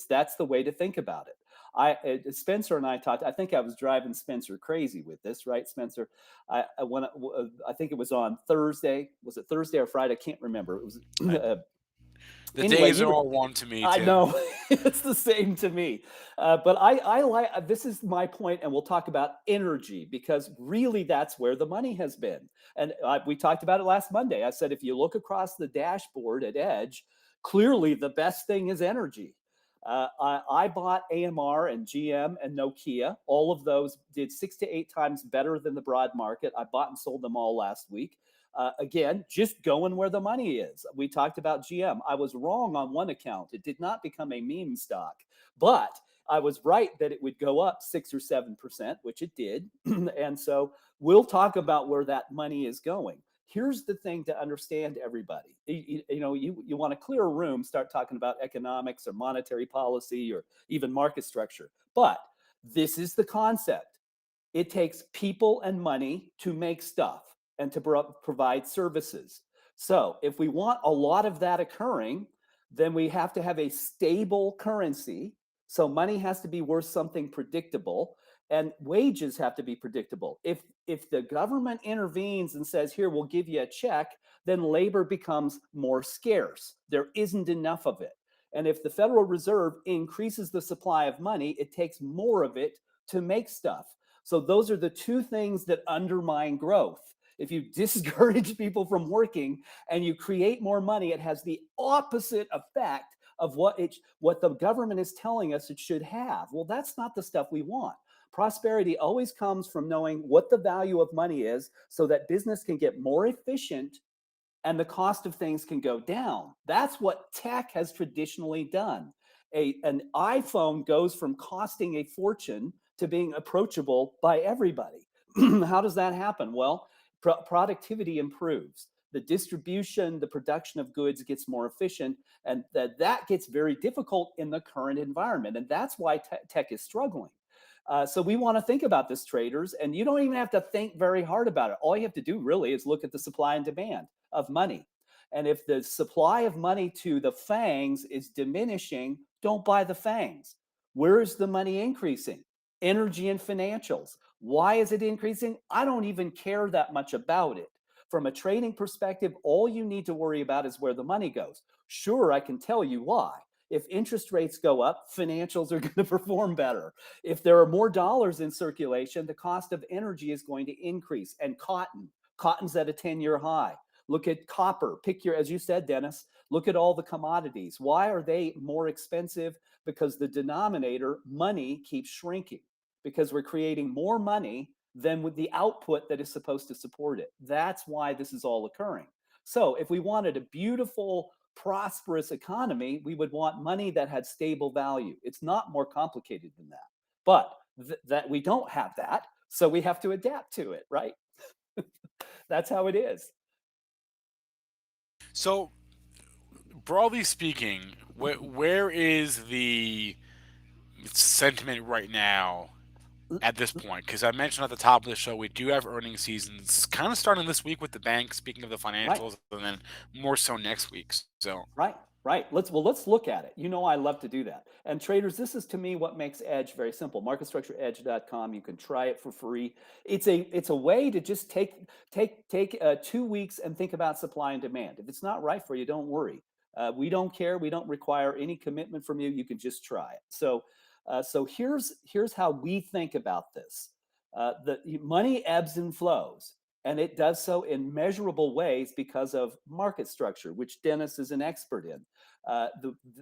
That's the way to think about it. Spencer and I talked. I think I was driving Spencer crazy with this, right, Spencer? I think it was on Thursday. Was it Thursday or Friday? I can't remember. It was. The Anyway, days are all one to me, I Tim. know it's the same to me, but I like. This is my point, and we'll talk about energy because really that's where the money has been. And we talked about it last Monday. I said if you look across the dashboard at Edge, clearly the best thing is energy. I bought AMR and GM and Nokia. All of those did 6 to 8 times better than the broad market. I bought and sold them all last week. Again, just going where the money is. We talked about GM. I was wrong on one account. It did not become a meme stock, but I was right that it would go up 6 or 7%, which it did. And so we'll talk about where that money is going. Here's the thing to understand, everybody. You want to clear a room, start talking about economics or monetary policy or even market structure. But this is the concept. It takes people and money to make stuff and to provide services. So if we want a lot of that occurring, then we have to have a stable currency. So money has to be worth something predictable, and wages have to be predictable. If the government intervenes and says, here, we'll give you a check, then labor becomes more scarce. There isn't enough of it. And if the Federal Reserve increases the supply of money, it takes more of it to make stuff. So those are the two things that undermine growth. If you discourage people from working and you create more money, it has the opposite effect of what the government is telling us it should have. Well, that's not the stuff we want. Prosperity always comes from knowing what the value of money is so that business can get more efficient and the cost of things can go down. That's what tech has traditionally done. An iPhone goes from costing a fortune to being approachable by everybody. How does that happen? Well, productivity improves. The distribution, the production of goods gets more efficient, and that gets very difficult in the current environment. And that's why tech is struggling. So we want to think about this, traders, and you don't even have to think very hard about it. All you have to do really is look at the supply and demand of money. And if the supply of money to the FANGs is diminishing, don't buy the FANGs. Where is the money increasing? Energy and financials. Why is it increasing? I don't even care that much about it. From a trading perspective, all you need to worry about is where the money goes. Sure, I can tell you why. If interest rates go up, financials are going to perform better. If there are more dollars in circulation, the cost of energy is going to increase. And cotton's at a 10-year high. Look at copper. As you said, Dennis, look at all the commodities. Why are they more expensive? Because the denominator, money, keeps shrinking. Because we're creating more money than with the output that is supposed to support it. That's why this is all occurring. So if we wanted a beautiful, prosperous economy, we would want money that had stable value. It's not more complicated than that. But that we don't have that, so we have to adapt to it, right? That's how it is. So, broadly speaking, where is the sentiment right now at this point? Because I mentioned at the top of the show, we do have earnings seasons kind of starting this week with the bank, speaking of the financials, and then more so next week. So Right. Let's look at it. I love to do that. And traders, this is to me what makes Edge very simple. MarketStructureEdge.com. You can try it for free. It's a way to just take 2 weeks and think about supply and demand. If it's not right for you, don't worry. We don't care. We don't require any commitment from you. You can just try it. So here's how we think about this. The money ebbs and flows. And it does so in measurable ways because of market structure, which Dennis is an expert in.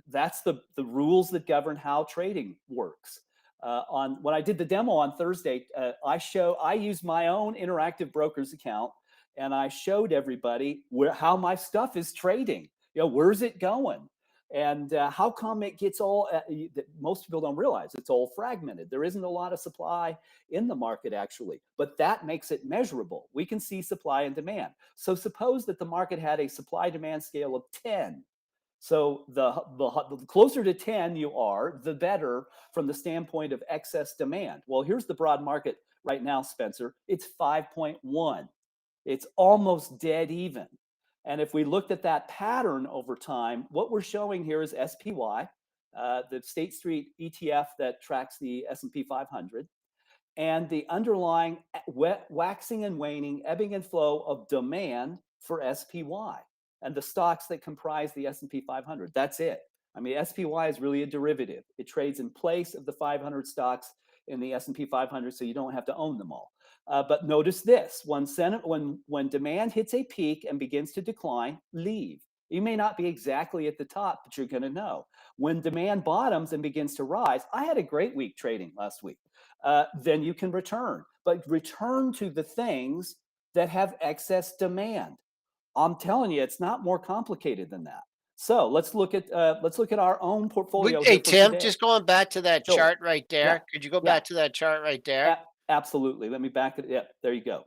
That's the rules that govern how trading works. When I did the demo on Thursday, I used my own Interactive Brokers account, and I showed everybody how my stuff is trading. Where's it going? And how come it gets all, that most people don't realize it's all fragmented. There isn't a lot of supply in the market actually, but that makes it measurable. We can see supply and demand. So suppose that the market had a supply demand scale of 10. So the closer to 10 you are, the better from the standpoint of excess demand. Well, here's the broad market right now, Spencer. It's 5.1. It's almost dead even. And if we looked at that pattern over time, what we're showing here is SPY, the State Street ETF that tracks the S&P 500, and the underlying waxing and waning, ebbing and flow of demand for SPY and the stocks that comprise the S&P 500. That's it. I mean, SPY is really a derivative. It trades in place of the 500 stocks in the S&P 500, so you don't have to own them all. But notice this: when demand hits a peak and begins to decline, leave. You may not be exactly at the top, but you're going to know. When demand bottoms and begins to rise, I had a great week trading last week. Then you can return, but return to the things that have excess demand. I'm telling you, it's not more complicated than that. So let's look at our own portfolio. Hey, Tim, just going back to that Sure. chart right there. Yeah. Could you go back to that chart right there? Absolutely. Let me back it. Yeah, there you go.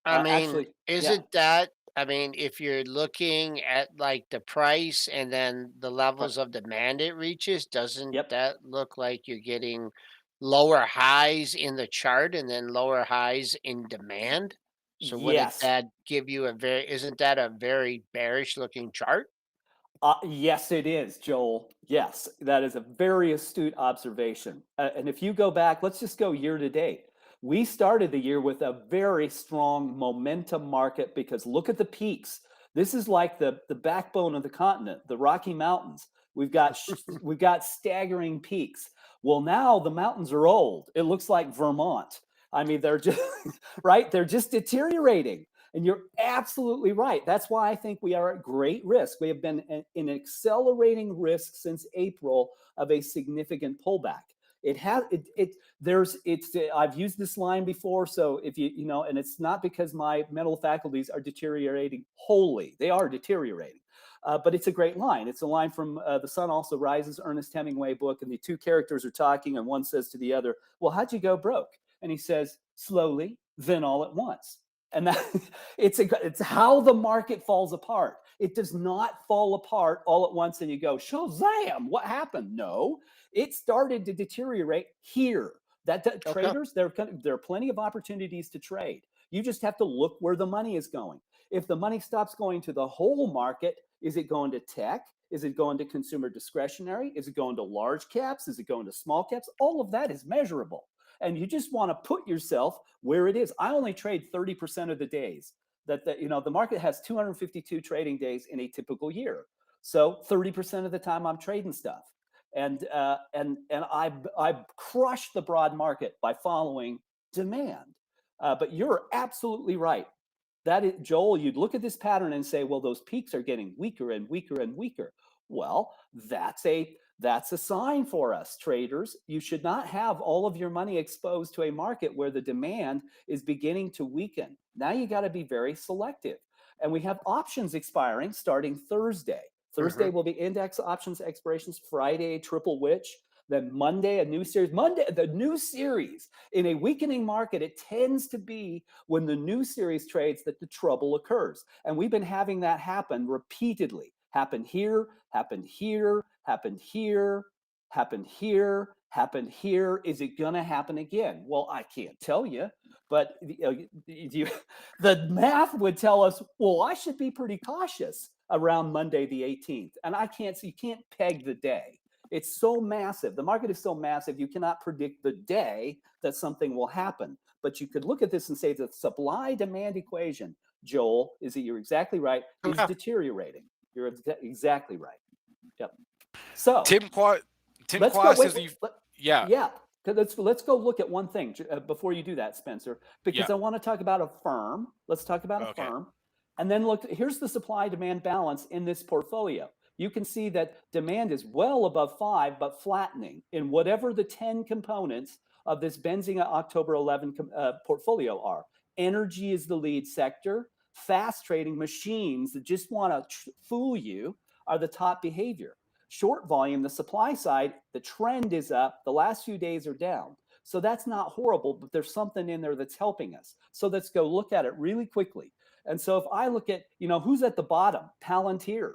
I mean, actually, isn't that, I mean, if you're looking at like the price and then the levels of demand it reaches, doesn't that look like you're getting lower highs in the chart and then lower highs in demand? So wouldn't that give you isn't that a very bearish looking chart? Yes, it is, Joel. Yes, that is a very astute observation. And if you go back, let's just go year to date. We started the year with a very strong momentum market because look at the peaks. This is like the backbone of the continent, the Rocky Mountains. We've got staggering peaks. Well, now the mountains are old. It looks like Vermont. I mean, they're just right. They're just deteriorating. And you're absolutely right. That's why I think we are at great risk. We have been in accelerating risk since April of a significant pullback. I've used this line before. So if and it's not because my mental faculties are deteriorating wholly. They are deteriorating. But it's a great line. It's a line from The Sun Also Rises, Ernest Hemingway book. And the two characters are talking and one says to the other, well, how'd you go broke? And he says, slowly, then all at once. And that it's how the market falls apart. It does not fall apart all at once and you go, Shazam, what happened? No, it started to deteriorate here. Traders, there are plenty of opportunities to trade. You just have to look where the money is going. If the money stops going to the whole market, is it going to tech? Is it going to consumer discretionary? Is it going to large caps? Is it going to small caps? All of that is measurable. And you just want to put yourself where it is. I only trade 30% of the days. The market has 252 trading days in a typical year. So 30% of the time I'm trading stuff. And I crush the broad market by following demand. But you're absolutely right. That is, Joel, you'd look at this pattern and say, well, those peaks are getting weaker and weaker and weaker. Well, that's a sign for us, traders. You should not have all of your money exposed to a market where the demand is beginning to weaken. Now you got to be very selective. And we have options expiring starting Thursday. Thursday will be index options expirations, Friday, triple witch. Then Monday, a new series. The new series in a weakening market, it tends to be when the new series trades that the trouble occurs. And we've been having that happen repeatedly. Happened here, happened here, happened here, happened here, happened here. Is it going to happen again? Well, I can't tell you, but the math would tell us, well, I should be pretty cautious around Monday the 18th. And you can't peg the day. It's so massive. The market is so massive, you cannot predict the day that something will happen. But you could look at this and say the supply-demand equation, Joel, you're exactly right, is deteriorating. You're exactly right. Yep. So Tim Quast says let's go look at one thing before you do that, Spencer, because I want to talk about Affirm. Let's talk about Affirm. And then look, here's the supply-demand balance in this portfolio. you can see that demand is well above 5, but flattening in whatever the 10 components of this Benzinga October 11 portfolio are. Energy is the lead sector. Fast trading machines that just want to fool you are the top behavior. Short volume, the supply side, the trend is up. The last few days are down. So that's not horrible, but there's something in there that's helping us. So let's go look at it really quickly. And so if I look at, who's at the bottom? Palantir.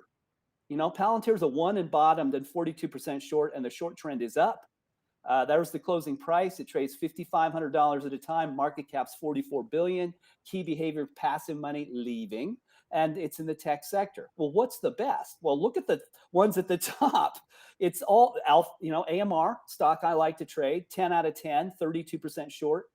Palantir's a 1 and bottomed and 42% short, and the short trend is up. There's the closing price. It trades $5,500 at a time. Market cap's $44 billion. Key behavior, passive money leaving, and it's in the tech sector. Well, what's the best? Well, look at the ones at the top. It's all, AMR stock I like to trade. 10 out of 10, 32% short.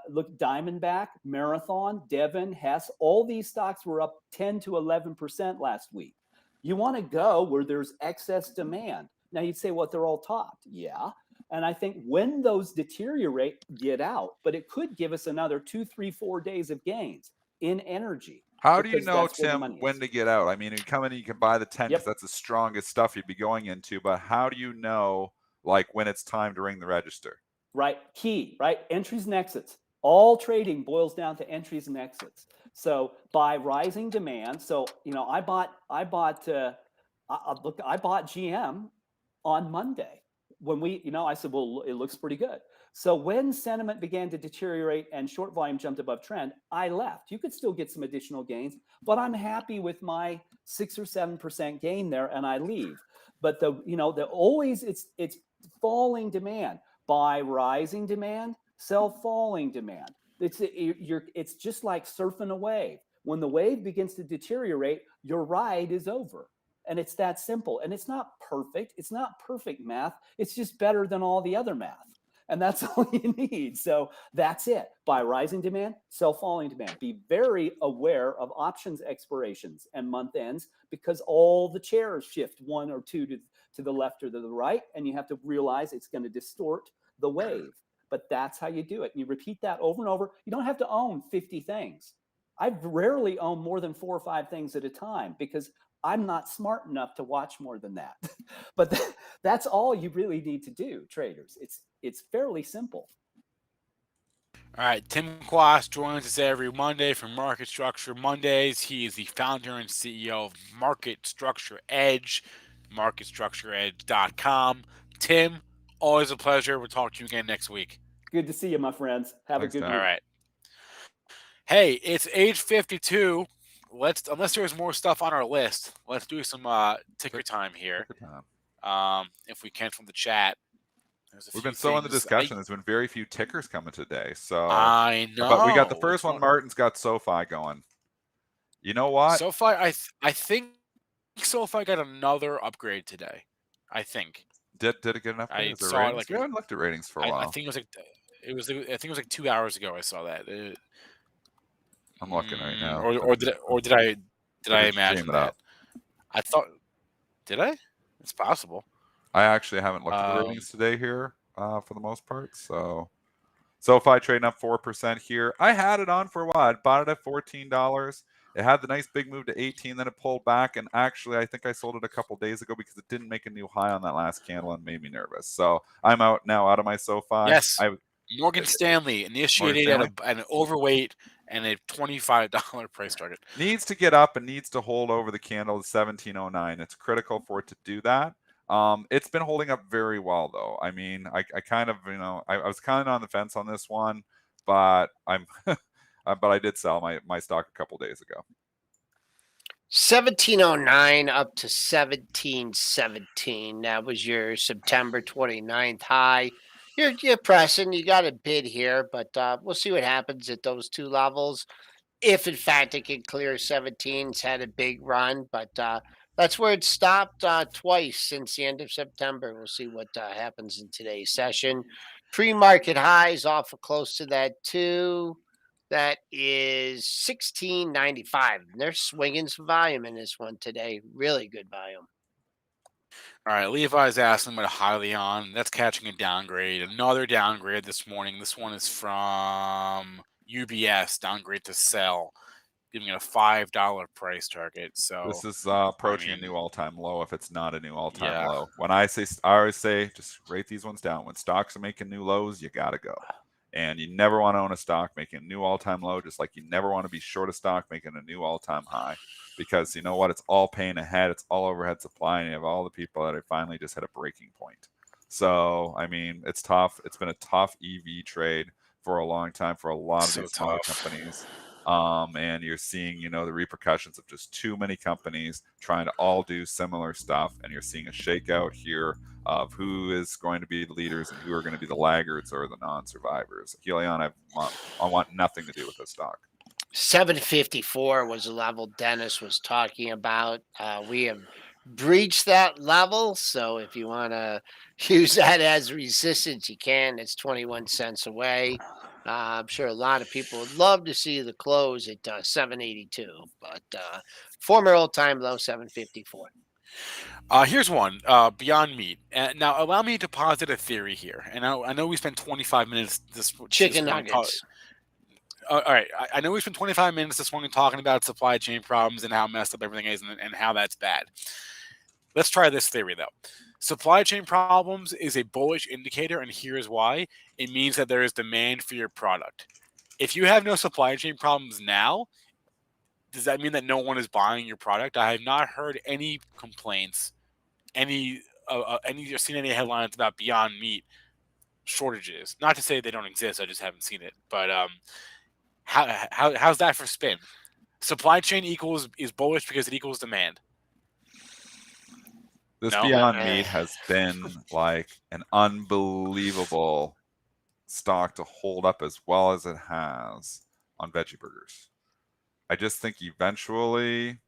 Look, Diamondback, Marathon, Devon, Hess. All these stocks were up 10 to 11% last week. You want to go where there's excess demand. Now you'd say, well, they're all topped. Yeah. And I think when those deteriorate, get out. But it could give us another 2, 3, 4 days of gains in energy. How do you know, Tim, when to get out? I mean, you come in and you can buy the 10 because that's the strongest stuff you'd be going into. But how do you know, when it's time to ring the register? Right. Key, right? Entries and exits. All trading boils down to entries and exits. So by rising demand, so I bought GM on Monday when I said, well, it looks pretty good. So when sentiment began to deteriorate and short volume jumped above trend, I left. You could still get some additional gains, but I'm happy with my 6 or 7% gain there, and I leave. But it's falling demand. Buy rising demand, sell falling demand. It's just like surfing a wave. When the wave begins to deteriorate, your ride is over. And it's that simple. And it's not perfect. It's not perfect math. It's just better than all the other math. And that's all you need. So that's it. Buy rising demand, sell falling demand. Be very aware of options expirations and month ends, because all the chairs shift 1 or 2 to the left or to the right. And you have to realize it's going to distort the wave. But that's how you do it. You repeat that over and over. You don't have to own 50 things. I rarely own more than 4 or 5 things at a time because I'm not smart enough to watch more than that. But that's all you really need to do, traders. It's fairly simple. All right, Tim Quast joins us every Monday for Market Structure Mondays. He is the founder and CEO of Market Structure Edge, marketstructureedge.com. Tim, always a pleasure. We'll talk to you again next week. Good to see you, my friends. Have Thanks, a good Tim. week. All right. Hey, it's age 52. Unless there's more stuff on our list, let's do some ticker time here. If we can from the chat. We've been so in the discussion. There's been very few tickers coming today. So I know. But we got the first one. Martin's got Sofi going. You know what? Sofi, I think Sofi got another upgrade today. I think. Did it get an upgrade? I saw we haven't looked at ratings for a while. I think it was like 2 hours ago. I saw that. I'm looking right now. Or did I imagine that? I thought. Did I? It's possible. I actually haven't looked at the ratings today here for the most part. So Sofi trading up 4% here. I had it on for a while. I bought it at $14. It had the nice big move to 18, then it pulled back. And actually, I think I sold it a couple days ago because it didn't make a new high on that last candle and made me nervous. So I'm out of my Sofi. Yes. Morgan Stanley initiated at an overweight and a $25 price target. Needs to get up and needs to hold over the candle at 1709. It's critical for it to do that. It's been holding up very well, though. I mean, I kind of, I was kind of on the fence on this one, but but I did sell my stock a couple days ago. 1709 up to 1717. That was your September 29th high. You're pressing. You got a bid here, but we'll see what happens at those 2 levels. If, in fact, it can clear 17, it's had a big run, but that's where it stopped twice since the end of September. We'll see what happens in today's session. Pre-market highs off of close to that 2. That is 1695. And they're swinging some volume in this one today. Really good volume. All right, Levi's asking about Hyliion. That's catching a downgrade. Another downgrade this morning. This one is from UBS, downgrade to sell. giving it a $5 price target. So This is approaching I mean, a new all-time low if it's not a new all-time yeah. low. When I always say, just rate these ones down. When stocks are making new lows, you got to go. And you never want to own a stock making a new all-time low, just like you never want to be short a stock making a new all-time high. Because you know what? It's all paying ahead. It's all overhead supply. And you have all the people that are finally just hit a breaking point. So, I mean, it's tough. It's been a tough EV trade for a long time for a lot of So these smaller tough. companies. And you're seeing, the repercussions of just too many companies trying to all do similar stuff. And you're seeing a shakeout here of who is going to be the leaders and who are going to be the laggards or the non-survivors. Helion, I want nothing to do with this stock. 754 was the level Dennis was talking about. We have breached that level. So if you want to use that as resistance, you can. It's 21 cents away. I'm sure a lot of people would love to see the close at 782, but former old time low 754. Here's one, Beyond Meat. Now, allow me to posit a theory here. And I know we spent 25 minutes this Chicken morning nuggets. all right. I know we spent 25 minutes this morning talking about supply chain problems and how messed up everything is and how that's bad. Let's try this theory, though. Supply chain problems is a bullish indicator, and here's why. It means that there is demand for your product. If you have no supply chain problems now, does that mean that no one is buying your product? I have not heard any complaints, any or seen any headlines about Beyond Meat shortages. Not to say they don't exist, I just haven't seen it. But how's that for spin? Supply chain is bullish because it equals demand. This No? Beyond Meat has been like an unbelievable stock to hold up as well as it has on veggie burgers. I just think eventually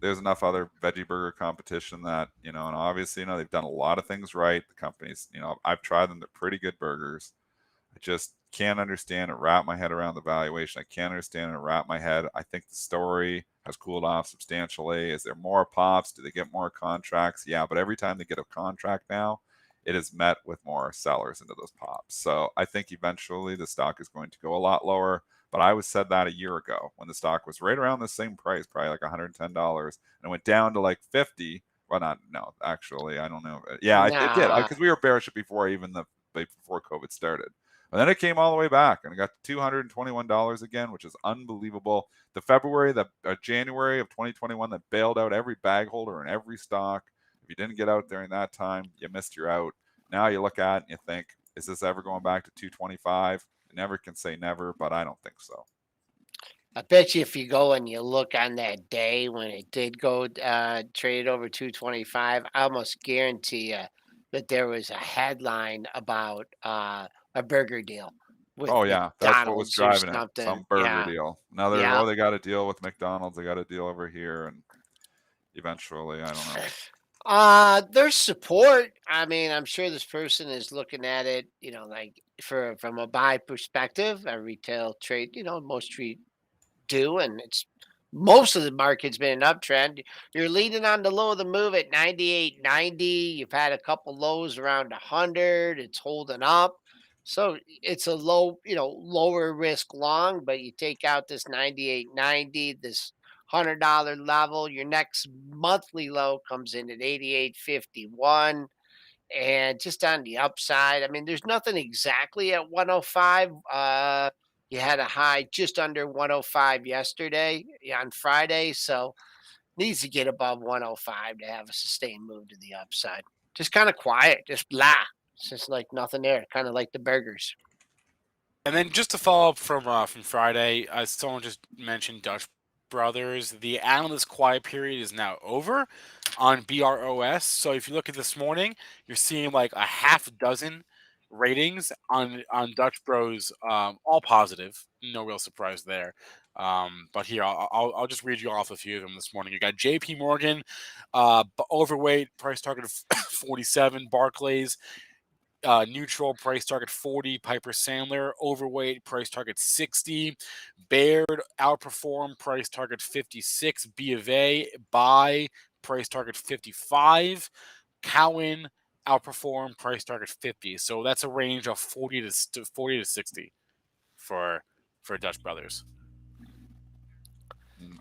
there's enough other veggie burger competition that, and obviously, they've done a lot of things right. The companies, I've tried them. They're pretty good burgers. I just can't understand and wrap my head around the valuation. I can't understand and wrap my head. I think the story has cooled off substantially. Is there more pops? Do they get more contracts? Yeah, but every time they get a contract now, it is met with more sellers into those pops. So I think eventually the stock is going to go a lot lower. But I was said that a year ago when the stock was right around the same price, probably like $110, and it went down to like 50. Well, no, actually, I don't know. Yeah, it did Nah. because we were bearish before before COVID started. And then it came all the way back and it got to $221 again, which is unbelievable. The January of 2021 that bailed out every bag holder and every stock. If you didn't get out during that time, you missed your out. Now you look at it and you think, is this ever going back to 225? You never can say never, but I don't think so. I bet you if you go and you look on that day when it did go trade over 225, I almost guarantee you that there was a headline about a burger deal with Oh yeah, that's what was McDonald's or driving it. something. Some burger Yeah, deal. Another, yeah. oh, they got a deal with McDonald's. They got a deal over here, and eventually, I don't know. There's support. I mean, I'm sure this person is looking at it, like from a buy perspective, a retail trade, most do, and it's most of the market's been an uptrend. You're leading on the low of the move at 98.90. You've had a couple lows around 100. It's holding up. So it's a lower risk long, but you take out this 98.90, this $100 level, your next monthly low comes in at 88.51. And just on the upside, I mean, there's nothing exactly at 105. You had a high just under 105 yesterday on Friday, so needs to get above 105 to have a sustained move to the upside. Just kind of quiet, just blah. It's just like nothing there, kind of like the burgers. And then just to follow up from Friday, someone just mentioned Dutch Brothers. The analyst quiet period is now over on BROS. So if you look at this morning, you're seeing like a half dozen ratings on Dutch Bros, all positive. No real surprise there. But here I'll just read you off a few of them this morning. You got J.P. Morgan, overweight, price target of 47. Barclays, neutral, price target 40. Piper Sandler, overweight, price target 60. Baird, outperform, price target 56. B of A, buy, price target 55. Cowen, outperform, price target 50. So that's a range of 40 to 60 for Dutch Brothers.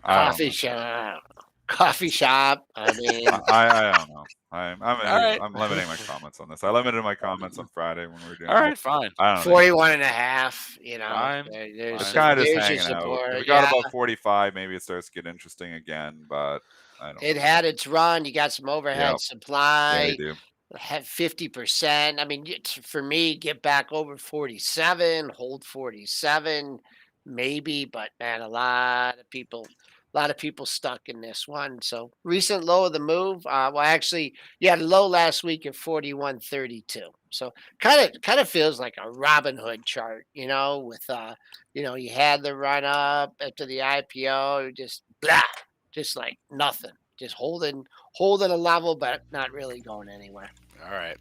Coffee shop. Coffee shop. I mean, I don't know. I'm All right. I'm limiting my comments on this. I limited my comments on Friday when we were doing. All right, fine. I don't know. 41.5. You know, Fine. there's It's Fine. kind of just there's your hanging out. support. If we got Yeah, above 45, maybe it starts to get interesting again. But I don't. it know. had its run. You got some overhead Yeah, supply. you do. Had 50%. I mean, for me, get back over 47, hold 47, maybe. But man, a lot of people stuck in this one. So recent low of the move. Well, actually, you had a low last week at 41.32. So kind of feels like a Robin Hood chart, with you had the run up after the IPO, just blah, just like nothing, just holding a level, but not really going anywhere. All right.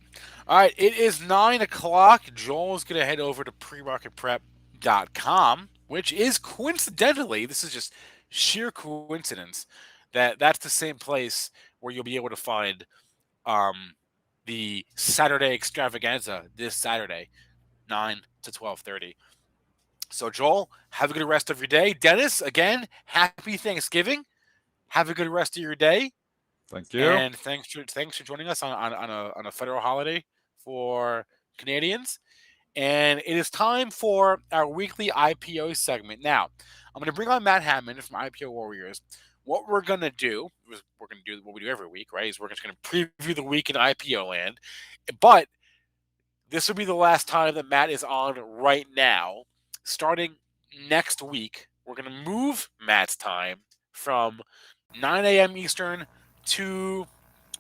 All right. It is 9 o'clock. Joel's going to head over to premarketprep.com, which is coincidentally, this is just sheer coincidence, that's the same place where you'll be able to find the Saturday extravaganza this Saturday, 9 to 12:30. So, Joel, have a good rest of your day. Dennis, again, happy Thanksgiving. Have a good rest of your day. Thank you. And thanks for joining us on a federal holiday for Canadians. And it is time for our weekly IPO segment. Now, I'm going to bring on Matt Hammond from IPO Warriors. What we're going to do is we're going to do what we do every week, right? Is we're just going to preview the week in IPO land. But this will be the last time that Matt is on right now. Starting next week, we're going to move Matt's time from 9 a.m. Eastern to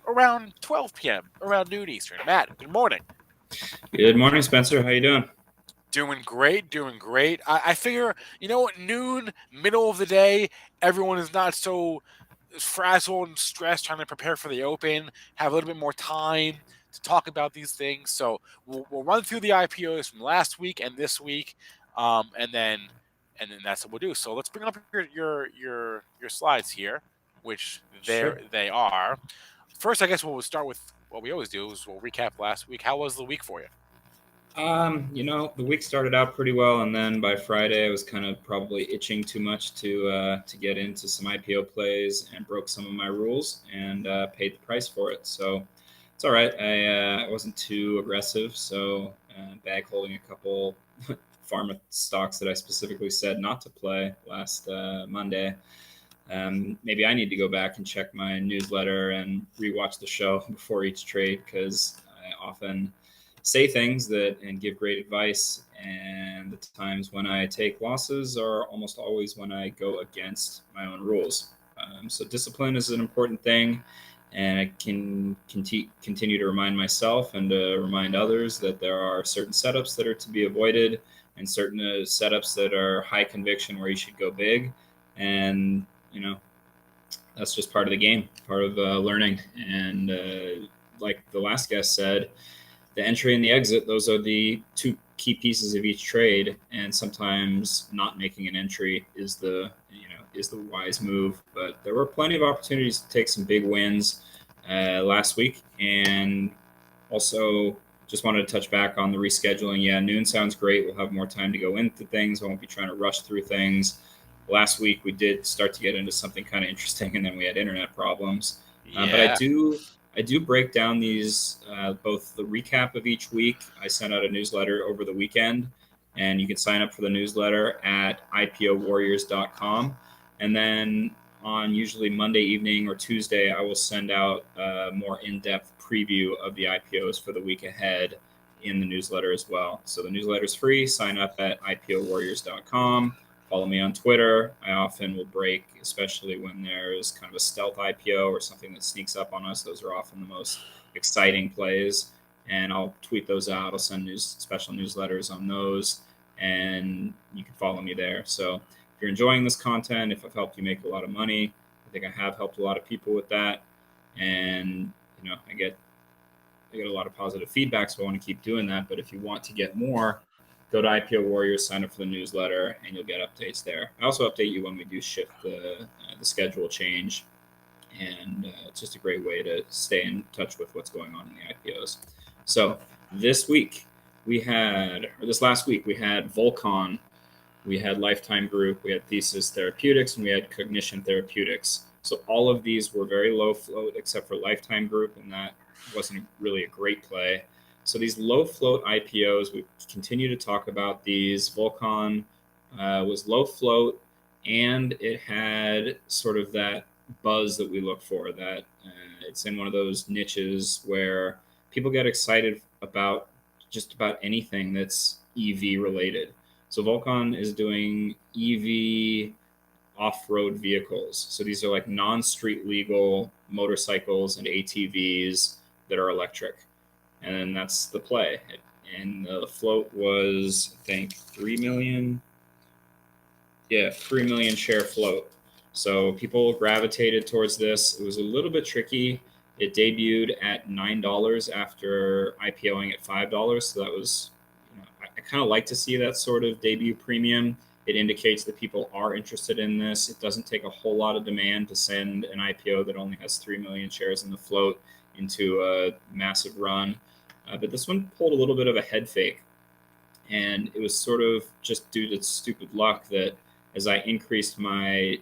around 12 p.m., around noon Eastern. Matt, good morning. Good morning, Spencer. How you doing? Doing great, doing great. I figure, at noon, middle of the day, everyone is not so frazzled and stressed trying to prepare for the open, have a little bit more time to talk about these things. So we'll run through the IPOs from last week and this week, and then that's what we'll do. So let's bring up your slides here, which there Sure. they are. First, I guess we'll start with what we always do is we'll recap last week. How was the week for you? The week started out pretty well, and then by Friday I was kind of probably itching too much to get into some IPO plays and broke some of my rules and paid the price for it. So it's all right. I wasn't too aggressive, so bag holding a couple pharma stocks that I specifically said not to play last Monday. Maybe I need to go back and check my newsletter and rewatch the show before each trade, because I often say things and give great advice, and the times when I take losses are almost always when I go against my own rules. So discipline is an important thing, and I can continue to remind myself and to remind others that there are certain setups that are to be avoided and certain setups that are high conviction where you should go big. And that's just part of the game, part of learning. And like the last guest said, the entry and the exit, those are the two key pieces of each trade. And sometimes not making an entry is the wise move. But there were plenty of opportunities to take some big wins last week. And also just wanted to touch back on the rescheduling. Yeah, noon sounds great. We'll have more time to go into things. I won't be trying to rush through things. Last week we did start to get into something kind of interesting, and then we had internet problems. But I do break down these, both the recap of each week. I sent out a newsletter over the weekend, and you can sign up for the newsletter at ipowarriors.com. And then on usually Monday evening or Tuesday, I will send out a more in-depth preview of the IPOs for the week ahead in the newsletter as well. So the newsletter is free. Sign up at ipowarriors.com. Follow me on Twitter. I often will break, especially when there's kind of a stealth IPO or something that sneaks up on us. Those are often the most exciting plays, and I'll tweet those out. I'll send special newsletters on those, and you can follow me there. So if you're enjoying this content, if I've helped you make a lot of money, I think I have helped a lot of people with that, and I get a lot of positive feedback, so I want to keep doing that. But if you want to get more, go to IPO Warriors, sign up for the newsletter, and you'll get updates there. I also update you when we do shift the schedule change, and it's just a great way to stay in touch with what's going on in the IPOs. So this last week, we had Volcon we had Lifetime Group, we had Thesis Therapeutics, and we had Cognition Therapeutics. So all of these were very low float except for Lifetime Group, and that wasn't really a great play. So these low float IPOs, we continue to talk about these. Volcon was low float, and it had sort of that buzz that we look for, that it's in one of those niches where people get excited about just about anything that's EV related. So Volcon is doing EV off-road vehicles. So these are like non-street legal motorcycles and ATVs that are electric. And that's the play. And the float was, I think, 3 million. Yeah, 3 million share float. So people gravitated towards this. It was a little bit tricky. It debuted at $9 after IPOing at $5. So that was, I kind of like to see that sort of debut premium. It indicates that people are interested in this. It doesn't take a whole lot of demand to send an IPO that only has 3 million shares in the float into a massive run. But this one pulled a little bit of a head fake. And it was sort of just due to stupid luck that as I increased my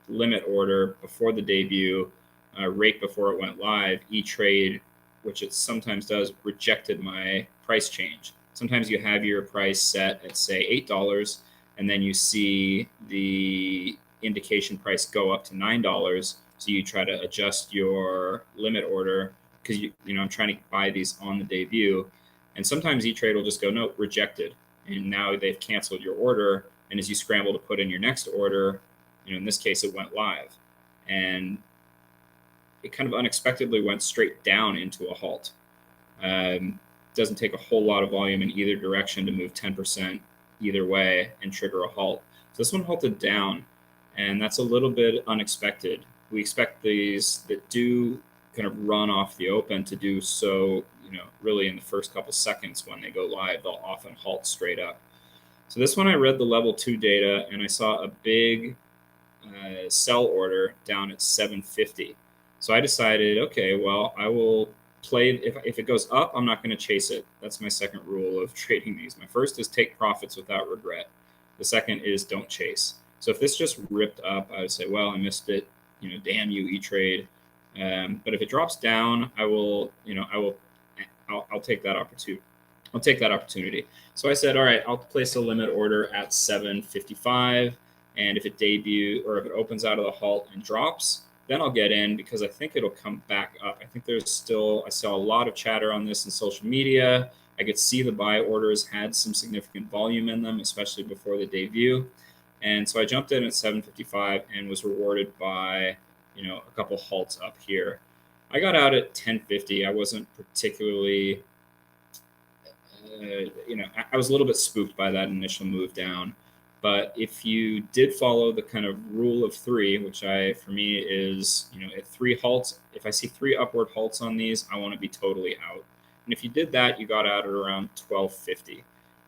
limit order before the debut, right before it went live, E-Trade, which it sometimes does, rejected my price change. Sometimes you have your price set at, say, $8, and then you see the indication price go up to $9. So you try to adjust your limit order because I'm trying to buy these on the debut. And sometimes E-Trade will just go, no, rejected. And now they've canceled your order. And as you scramble to put in your next order, in this case, it went live. And it kind of unexpectedly went straight down into a halt. Doesn't take a whole lot of volume in either direction to move 10% either way and trigger a halt. So this one halted down, and that's a little bit unexpected. We expect these that do kind of run off the open to do so, really in the first couple seconds when they go live. They'll often halt straight up. So this one, I read the level 2 data, and I saw a big sell order down at 750. So I decided, okay, well, I will play. If it goes up, I'm not going to chase it. That's my second rule of trading these. My first is take profits without regret. The second is don't chase. So if this just ripped up, I would say, well, I missed it. Damn you, E-Trade. But if it drops down, I'll take that opportunity. I'll take that opportunity. So I said, all right, I'll place a limit order at 755. And if it opens out of the halt and drops, then I'll get in because I think it'll come back up. I think I saw a lot of chatter on this in social media. I could see the buy orders had some significant volume in them, especially before the debut. And so I jumped in at 755 and was rewarded by, a couple halts up here. I got out at 1050. I wasn't particularly, I was a little bit spooked by that initial move down. But if you did follow the kind of rule of 3, which for me is, at 3 halts, if I see 3 upward halts on these, I want to be totally out. And if you did that, you got out at around 1250.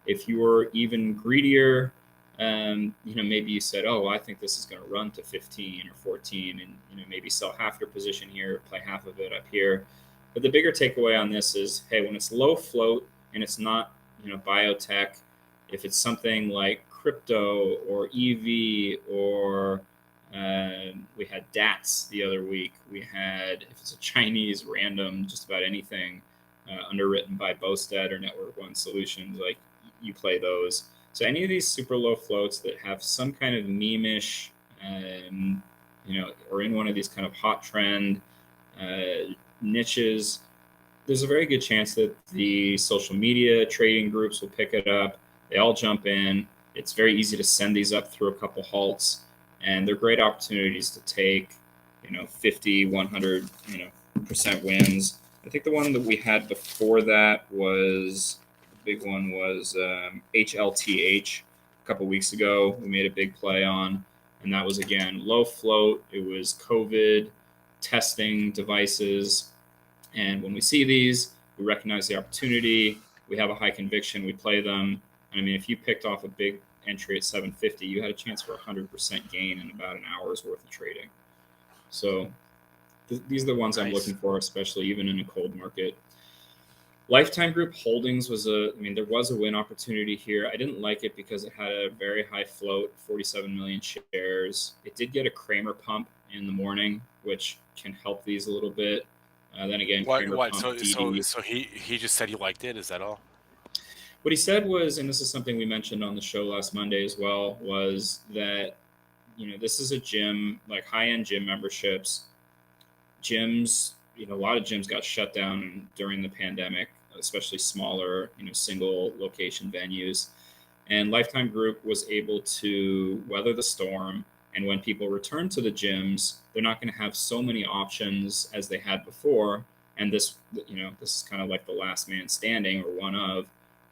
If you were even greedier, maybe you said, oh, well, I think this is going to run to 15 or 14 and, maybe sell half your position here, play half of it up here. But the bigger takeaway on this is, hey, when it's low float and it's not, biotech, if it's something like crypto or EV or we had DATS the other week. We had, if it's a Chinese random, just about anything underwritten by Bosted or Network One Solutions, like you play those. So any of these super low floats that have some kind of meme-ish, or in one of these kind of hot trend niches, there's a very good chance that the social media trading groups will pick it up. They all jump in. It's very easy to send these up through a couple halts, and they're great opportunities to take, 50, 100, % wins. I think the one that we had before that was, the big one was HLTH a couple weeks ago. We made a big play on, and that was, again, low float. It was COVID testing devices. And when we see these, we recognize the opportunity. We have a high conviction. We play them. I mean, if you picked off a big entry at 750, you had a chance for 100% gain in about an hour's worth of trading. So these are the ones I'm looking for, especially even in a cold market. Lifetime Group Holdings was there was a win opportunity here. I didn't like it because it had a very high float, 47 million shares. It did get a Kramer pump in the morning, which can help these a little bit. Then again, Kramer What? pump So he just said he liked it. Is that all? What he said was, and this is something we mentioned on the show last Monday as well, was that, this is a gym, like high-end gym memberships. Gyms, a lot of gyms got shut down during the pandemic, especially smaller, single location venues. And Lifetime Group was able to weather the storm. And when people return to the gyms, they're not going to have so many options as they had before. And this is kind of like the last man standing, or one of.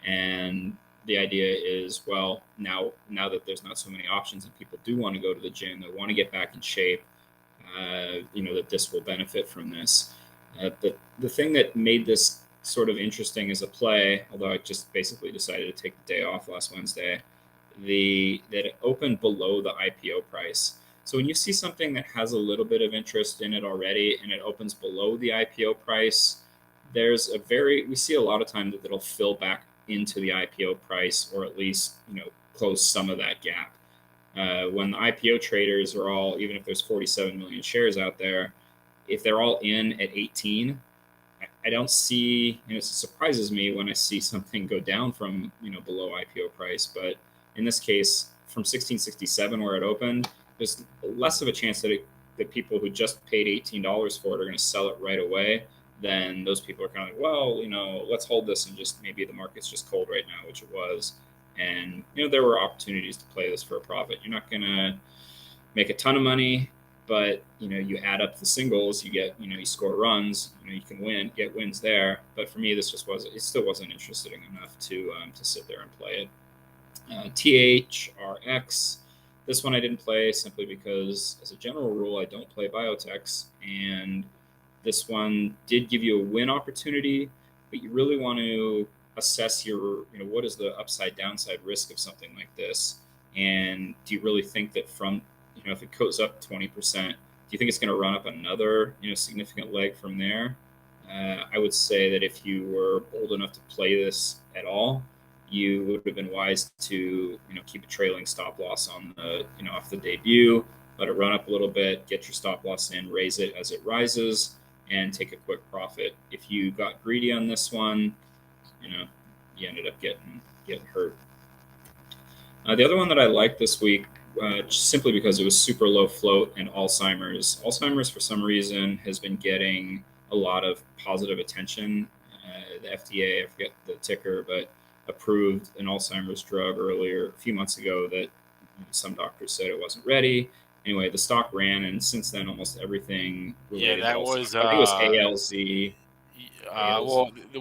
And the idea is, well, now that there's not so many options and people do want to go to the gym, they want to get back in shape, that this will benefit from this. The thing that made this sort of interesting as a play, although I just basically decided to take the day off last Wednesday, that it opened below the IPO price. So when you see something that has a little bit of interest in it already and it opens below the IPO price, we see a lot of time that it'll fill back into the IPO price, or at least, close some of that gap. When the IPO traders are all, even if there's 47 million shares out there, if they're all in at 18, I don't see, it surprises me when I see something go down from, below IPO price. But in this case, from 1667 where it opened, there's less of a chance that people who just paid $18 for it are going to sell it right away. Then those people are kind of like, well, let's hold this, and just maybe the market's just cold right now, which it was. And, there were opportunities to play this for a profit. You're not going to make a ton of money, but, you add up the singles, you get, you score runs, you can get wins there. But for me, it still wasn't interesting enough to sit there and play it. THRX, this one I didn't play simply because, as a general rule, I don't play biotechs. And this one did give you a win opportunity, but you really want to assess your, what is the upside downside risk of something like this? And do you really think that from, if it goes up 20%, do you think it's going to run up another, significant leg from there? I would say that if you were bold enough to play this at all, you would have been wise to, keep a trailing stop loss on the, off the debut, let it run up a little bit, get your stop loss in, raise it as it rises, and take a quick profit. If you got greedy on this one, you ended up getting hurt. The other one that I liked this week, simply because it was super low float, and Alzheimer's. Alzheimer's, for some reason, has been getting a lot of positive attention. The FDA, I forget the ticker, but approved an Alzheimer's drug a few months ago that some doctors said it wasn't ready. Anyway, the stock ran, and since then, almost everything. Yeah, that was. I think it was ALZ.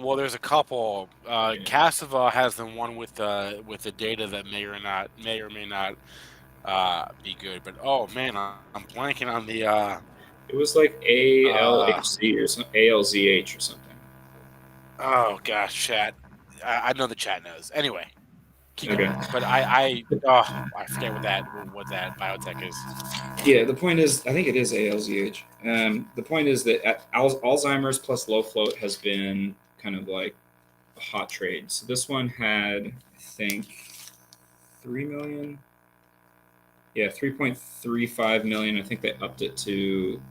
Well, there's a couple. Cassava has the one with the data that may or may not be good. But oh man, I'm blanking on the. It was like ALHC or something, ALZH or something. Oh gosh, chat. I know the chat knows. Anyway, keep Okay. going. But I forget what that biotech is. Yeah, the point is, I think it is ALZH. The point is that Alzheimer's plus low float has been kind of like a hot trade. So this one had, I think, 3 million. Yeah, 3.35 million. I think they upped it to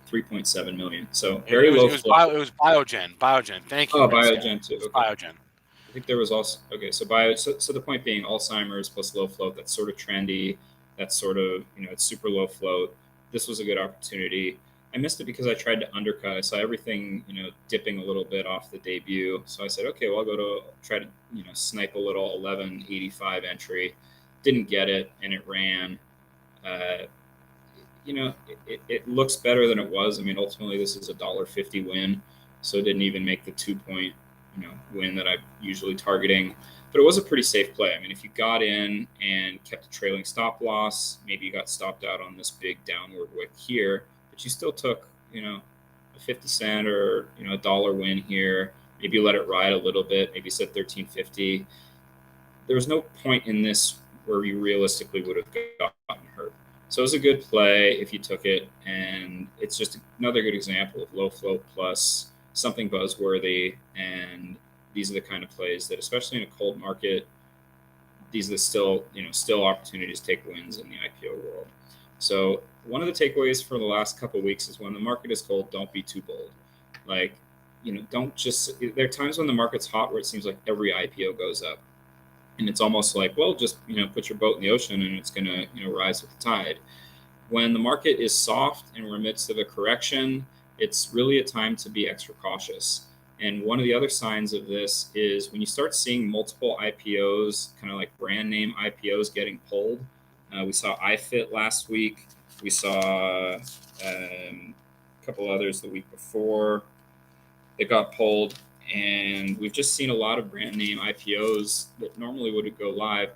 3.7 million. So very low float. It was Biogen. Thank you. Oh, Biogen too. Okay. Biogen. I think there was also, okay, so the point being, Alzheimer's plus low float, that's sort of trendy. That's sort of, it's super low float. This was a good opportunity. I missed it because I tried to undercut. I saw everything, dipping a little bit off the debut. So I said, okay, well, I'll try to, snipe a little 1185 entry. Didn't get it, and it ran. It looks better than it was. I mean, ultimately, this is a $1.50 win, so it didn't even make the 2-point, win that I'm usually targeting. But it was a pretty safe play. I mean, if you got in and kept a trailing stop loss, maybe you got stopped out on this big downward wick here, but you still took, a 50 cent or, a dollar win here. Maybe you let it ride a little bit. Maybe you said 13.50. There was no point in this where you realistically would have gotten hurt. So it was a good play if you took it, and it's just another good example of low float plus something buzzworthy. And these are the kind of plays that, especially in a cold market, these are the still opportunities to take wins in the IPO world. So one of the takeaways for the last couple of weeks is when the market is cold, don't be too bold. Like, don't just, there are times when the market's hot where it seems like every IPO goes up. And it's almost like, well, just, put your boat in the ocean and it's going to, rise with the tide. When the market is soft and we're in the midst of a correction, it's really a time to be extra cautious. And one of the other signs of this is when you start seeing multiple IPOs, kind of like brand name IPOs getting pulled. We saw iFit last week. We saw a couple others the week before that got pulled. And we've just seen a lot of brand name IPOs that normally would go live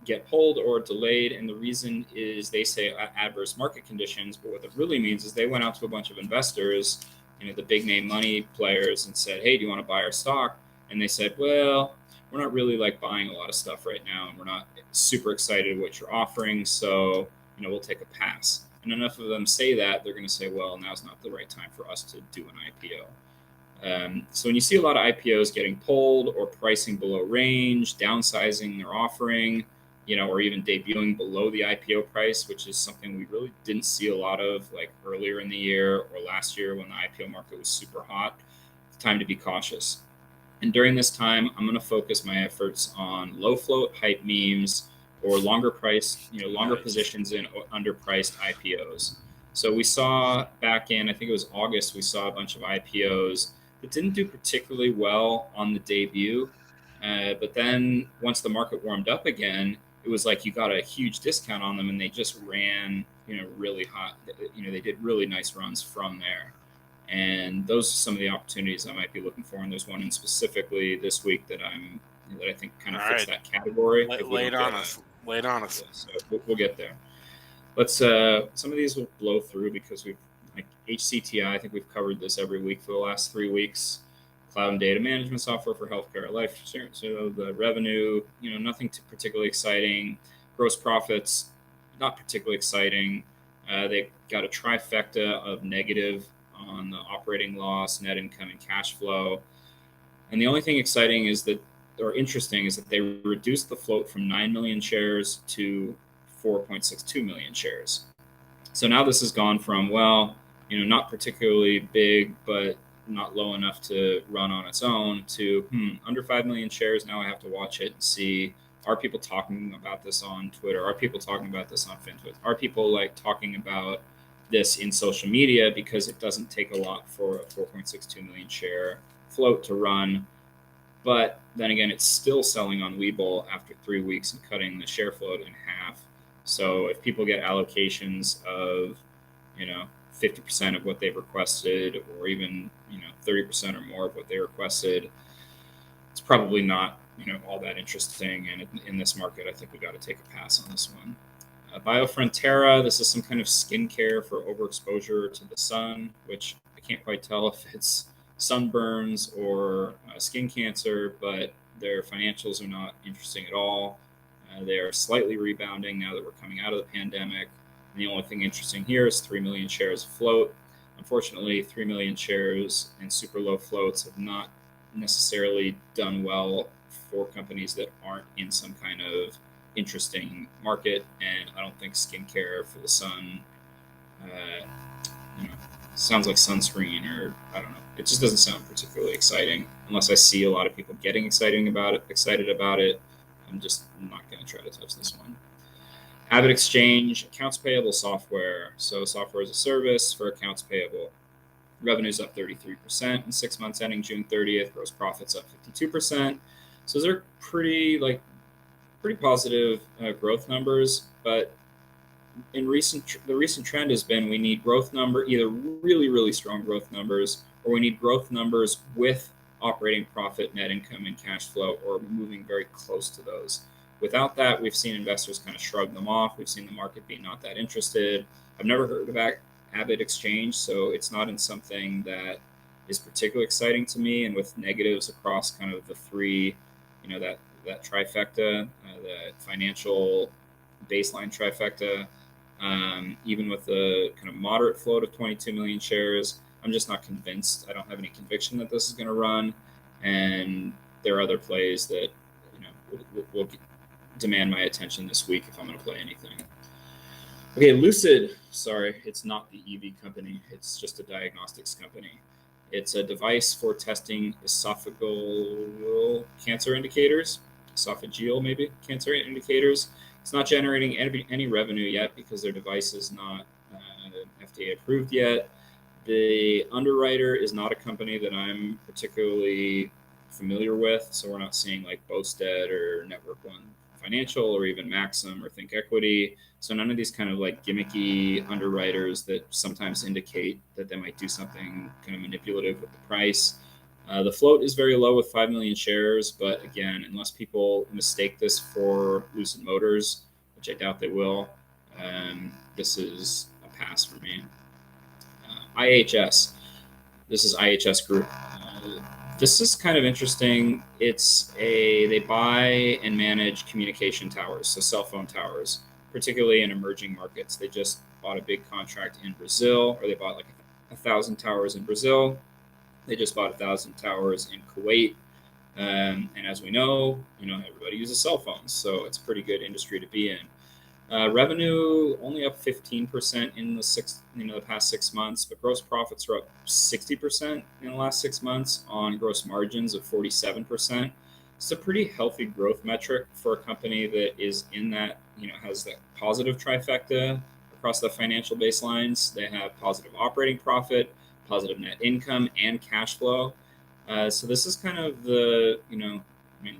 get pulled or delayed. And the reason is they say adverse market conditions. But what it really means is they went out to a bunch of investors, the big name money players, and said, hey, do you want to buy our stock? And they said, well, we're not really like buying a lot of stuff right now. And we're not super excited what you're offering. So, we'll take a pass. And enough of them say that, they're going to say, well, now's not the right time for us to do an IPO. So when you see a lot of IPOs getting pulled or pricing below range, downsizing their offering, or even debuting below the IPO price, which is something we really didn't see a lot of like earlier in the year or last year when the IPO market was super hot, it's time to be cautious. And during this time, I'm going to focus my efforts on low float hype memes or longer price, longer positions in underpriced IPOs. So we saw back in, I think it was August, we saw a bunch of IPOs that didn't do particularly well on the debut. But then once the market warmed up again, it was like you got a huge discount on them and they just ran, really hot. They did really nice runs from there. And those are some of the opportunities I might be looking for. And there's one in specifically this week that I think kind of fits that category. Lay it on us. So we'll get there. Let's some of these will blow through because we've like HCTI. I think we've covered this every week for the last 3 weeks. Cloud and data management software for healthcare, life insurance. So the revenue, nothing too particularly exciting. Gross profits, not particularly exciting. They got a trifecta of negative on the operating loss, net income, and cash flow. And the only thing exciting is that, or interesting, is that they reduced the float from 9 million shares to 4.62 million shares. So now this has gone from, well, not particularly big, but not low enough to run on its own, to under 5 million shares. Now I have to watch it and see, are people talking about this on Twitter? Are people talking about this on FinTwit? Are people like talking about this in social media? Because it doesn't take a lot for a 4.62 million share float to run. But then again, it's still selling on Webull after 3 weeks and cutting the share float in half. So if people get allocations of, 50% of what they've requested, or even, 30% or more of what they requested, it's probably not, all that interesting. And in this market, I think we got to take a pass on this one. Biofrontera, this is some kind of skincare for overexposure to the sun, which I can't quite tell if it's sunburns or skin cancer, but their financials are not interesting at all. They are slightly rebounding now that we're coming out of the pandemic. And the only thing interesting here is 3 million shares float. Unfortunately, 3 million shares and super low floats have not necessarily done well for companies that aren't in some kind of interesting market. And I don't think skincare for the sun, sounds like sunscreen, or I don't know. It just doesn't sound particularly exciting unless I see a lot of people getting excited about it. I'm just not going to try to touch this one. Avid Exchange, accounts payable software. So software as a service for accounts payable. Revenue's up 33% in 6 months ending June 30th. Gross profits up 52%. So those are pretty positive growth numbers. But in the recent trend has been we need either really, really strong growth numbers, or we need growth numbers with operating profit, net income, and cash flow, or moving very close to those. Without that, we've seen investors kind of shrug them off. We've seen the market be not that interested. I've never heard of Avid Exchange, so it's not in something that is particularly exciting to me. And with negatives across kind of the three, that trifecta, the financial baseline trifecta, even with the kind of moderate float of 22 million shares, I'm just not convinced. I don't have any conviction that this is going to run, and there are other plays that will demand my attention this week if I'm going to play anything. Okay, Lucid. Sorry, it's not the EV company. It's just a diagnostics company. It's a device for testing esophageal cancer indicators, esophageal maybe cancer indicators. It's not generating any revenue yet because their device is not FDA approved yet. The underwriter is not a company that I'm particularly familiar with, so we're not seeing like Bosted or Network One Financial or even Maxim or Think Equity. So none of these kind of like gimmicky underwriters that sometimes indicate that they might do something kind of manipulative with the price. The float is very low with 5 million shares, but again, unless people mistake this for Lucid Motors, which I doubt they will, this is a pass for me. IHS. This is IHS Group. This is kind of interesting. They buy and manage communication towers, so cell phone towers, particularly in emerging markets. They just bought a big contract in Brazil, or they bought like 1,000 towers in Brazil. They just bought 1,000 towers in Kuwait. And as we know, everybody uses cell phones, so it's a pretty good industry to be in. Revenue only up 15% in the past 6 months, but gross profits are up 60% in the last 6 months on gross margins of 47%. It's a pretty healthy growth metric for a company that is in that, has that positive trifecta across the financial baselines. They have positive operating profit, positive net income, and cash flow. So this is kind of the,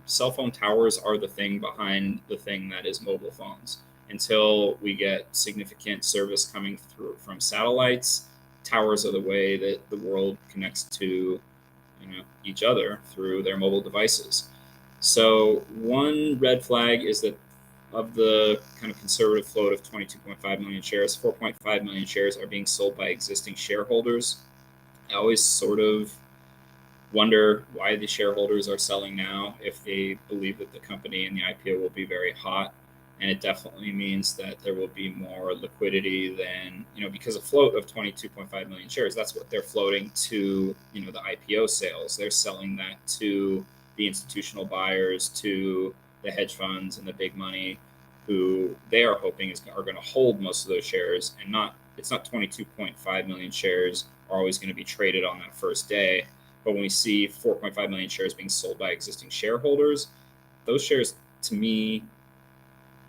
cell phone towers are the thing behind the thing that is mobile phones. Until we get significant service coming through from satellites, towers are the way that the world connects to each other through their mobile devices. So one red flag is that of the kind of conservative float of 22.5 million shares, 4.5 million shares are being sold by existing shareholders. I always sort of wonder why the shareholders are selling now if they believe that the company and the IPO will be very hot. And it definitely means that there will be more liquidity than, because a float of 22.5 million shares, that's what they're floating to, the IPO sales. They're selling that to the institutional buyers, to the hedge funds and the big money, who they are hoping are going to hold most of those shares. And it's not 22.5 million shares are always going to be traded on that first day. But when we see 4.5 million shares being sold by existing shareholders, those shares, to me,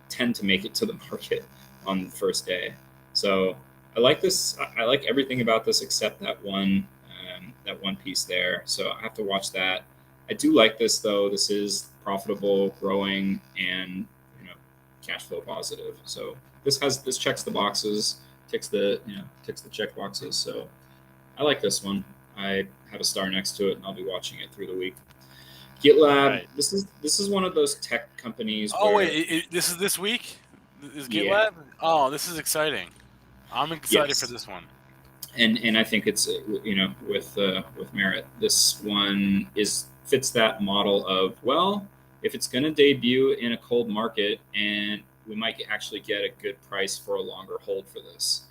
tend to make it to the market on the first day. So I like this. I like everything about this except that one piece there. So I have to watch that. I do like this though. This is profitable, growing, and cash flow positive. So this checks the boxes, ticks the check boxes. So I like this one. I have a star next to it, and I'll be watching it through the week. GitLab. Right. This is one of those tech companies. Oh wait, this is this week. Is GitLab? Yeah. Oh, this is exciting. I'm excited for this one. And I think it's with merit. This one fits that model of, well, if it's going to debut in a cold market, and we might actually get a good price for a longer hold for this.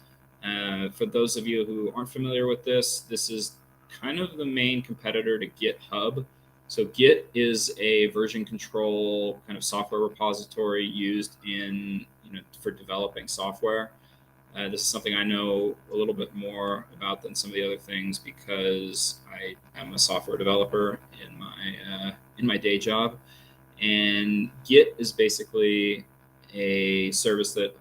For those of you who aren't familiar with this is kind of the main competitor to GitHub. So Git is a version control kind of software repository used for developing software. This is something I know a little bit more about than some of the other things because I am a software developer in my day job, and Git is basically a service that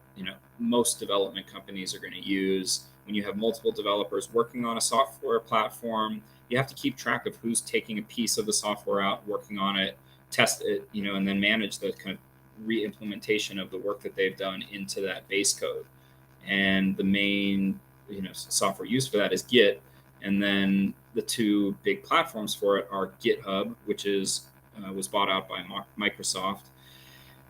most development companies are going to use. When you have multiple developers working on a software platform, you have to keep track of who's taking a piece of the software out, working on it, test it, and then manage the kind of re-implementation of the work that they've done into that base code. And the main, software used for that is Git. And then the two big platforms for it are GitHub, which was bought out by Microsoft,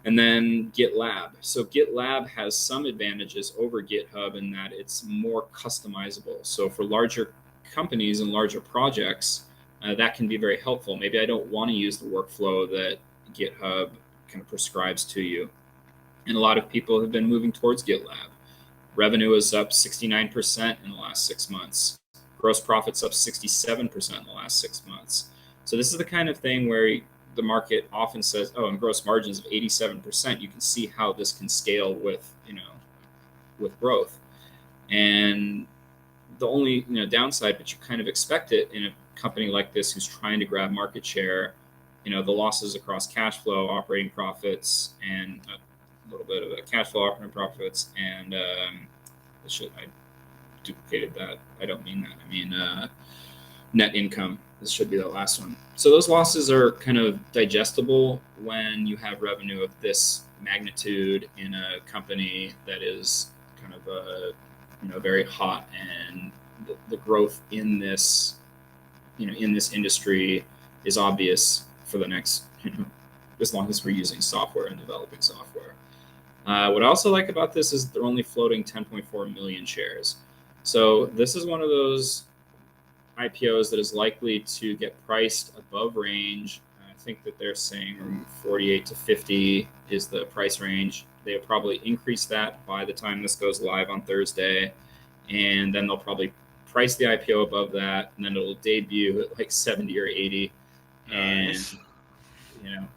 and then GitLab. So GitLab has some advantages over GitHub in that it's more customizable. So for larger companies and larger projects, that can be very helpful. Maybe I don't want to use the workflow that GitHub kind of prescribes to you. And a lot of people have been moving towards GitLab. Revenue is up 69% in the last 6 months. Gross profits up 67% in the last 6 months. So this is the kind of thing where the market often says, oh, and gross margins of 87%, you can see how this can scale with, with growth. And the only downside, but you kind of expect it in a company like this who's trying to grab market share, the losses across cash flow, operating profits, and a little bit of a cash flow, operating profits, and I duplicated that. I don't mean that. I mean net income. This should be the last one. So those losses are kind of digestible when you have revenue of this magnitude in a company that is kind of very hot, and the growth in this industry is obvious for the next as long as we're using software and developing software. What I also like about this is they're only floating 10.4 million shares. So this is one of those IPOs that is likely to get priced above range. I think that they're saying 48 to 50 is the price range. They'll probably increase that by the time this goes live on Thursday. And then they'll probably price the IPO above that, and then it'll debut at like 70 or 80. Nice. And,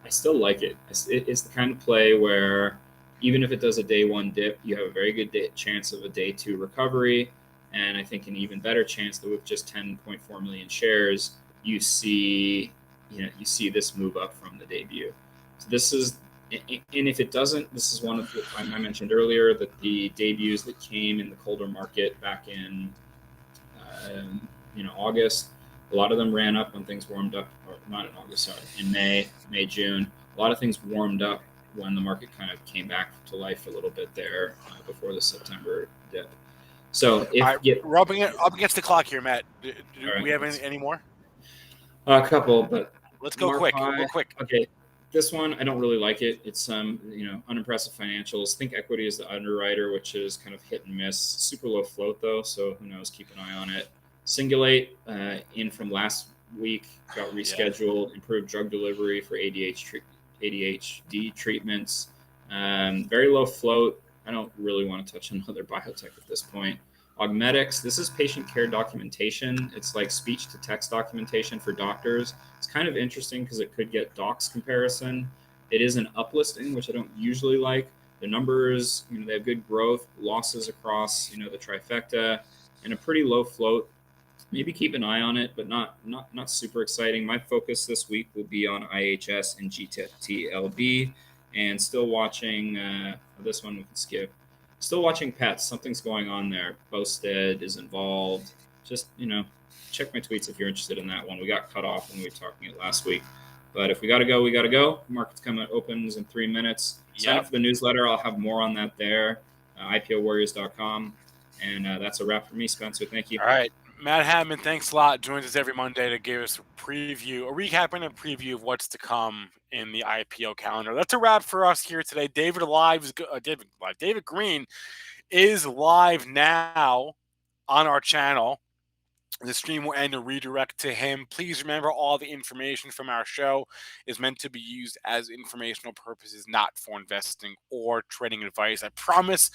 I still like it. It's the kind of play where even if it does a day one dip, you have a very good chance of a day two recovery. And I think an even better chance that with just 10.4 million shares, you see this move up from the debut. So this is, and if it doesn't, this is one of the, I mentioned earlier that the debuts that came in the colder market back in, August, a lot of them ran up when things warmed up, or not in August, sorry, in May, June. A lot of things warmed up when the market kind of came back to life a little bit there before the September dip. So if rubbing it up against the clock here, Matt. Do we have any more? A couple, but let's go quick. We'll go quick. Okay, this one I don't really like it. It's unimpressive financials. Think Equity is the underwriter, which is kind of hit and miss. Super low float though, so who knows? Keep an eye on it. Singulate in from last week got rescheduled. Improved drug delivery for ADHD treatments. Very low float. I don't really want to touch another biotech at this point. Augmetics, this is patient care documentation. It's like speech to text documentation for doctors. It's kind of interesting because it could get docs comparison. It is an uplisting, which I don't usually like. The numbers, they have good growth, losses across, the trifecta, and a pretty low float. Maybe keep an eye on it, but not super exciting. My focus this week will be on IHS and GTLB, and still watching this one we can skip. Still watching pets. Something's going on there. Posted is involved. Just check my tweets if you're interested in that one. We got cut off when we were talking it last week, but if we gotta go, we gotta go. Market's coming opens in 3 minutes. Sign up for the newsletter. I'll have more on that there. IPOwarriors.com, and that's a wrap for me, Spencer. Thank you. All right. Matt Hammond, thanks a lot. Joins us every Monday to give us a recap and a preview of what's to come in the IPO calendar. That's a wrap for us here today. David Green is live now on our channel. The stream will end and redirect to him. Please remember, all the information from our show is meant to be used as informational purposes, not for investing or trading advice. I promise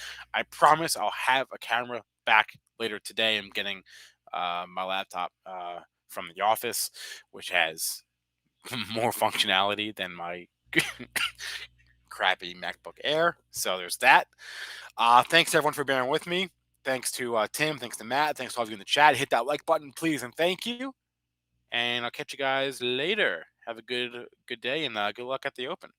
I'll have a camera back later today. I'm getting my laptop from the office, which has more functionality than my crappy MacBook Air. So there's that. Thanks everyone for bearing with me. Thanks to Tim. Thanks to Matt. Thanks to all of you in the chat. Hit that like button, please, and thank you. And I'll catch you guys later. Have a good day, and good luck at the Open.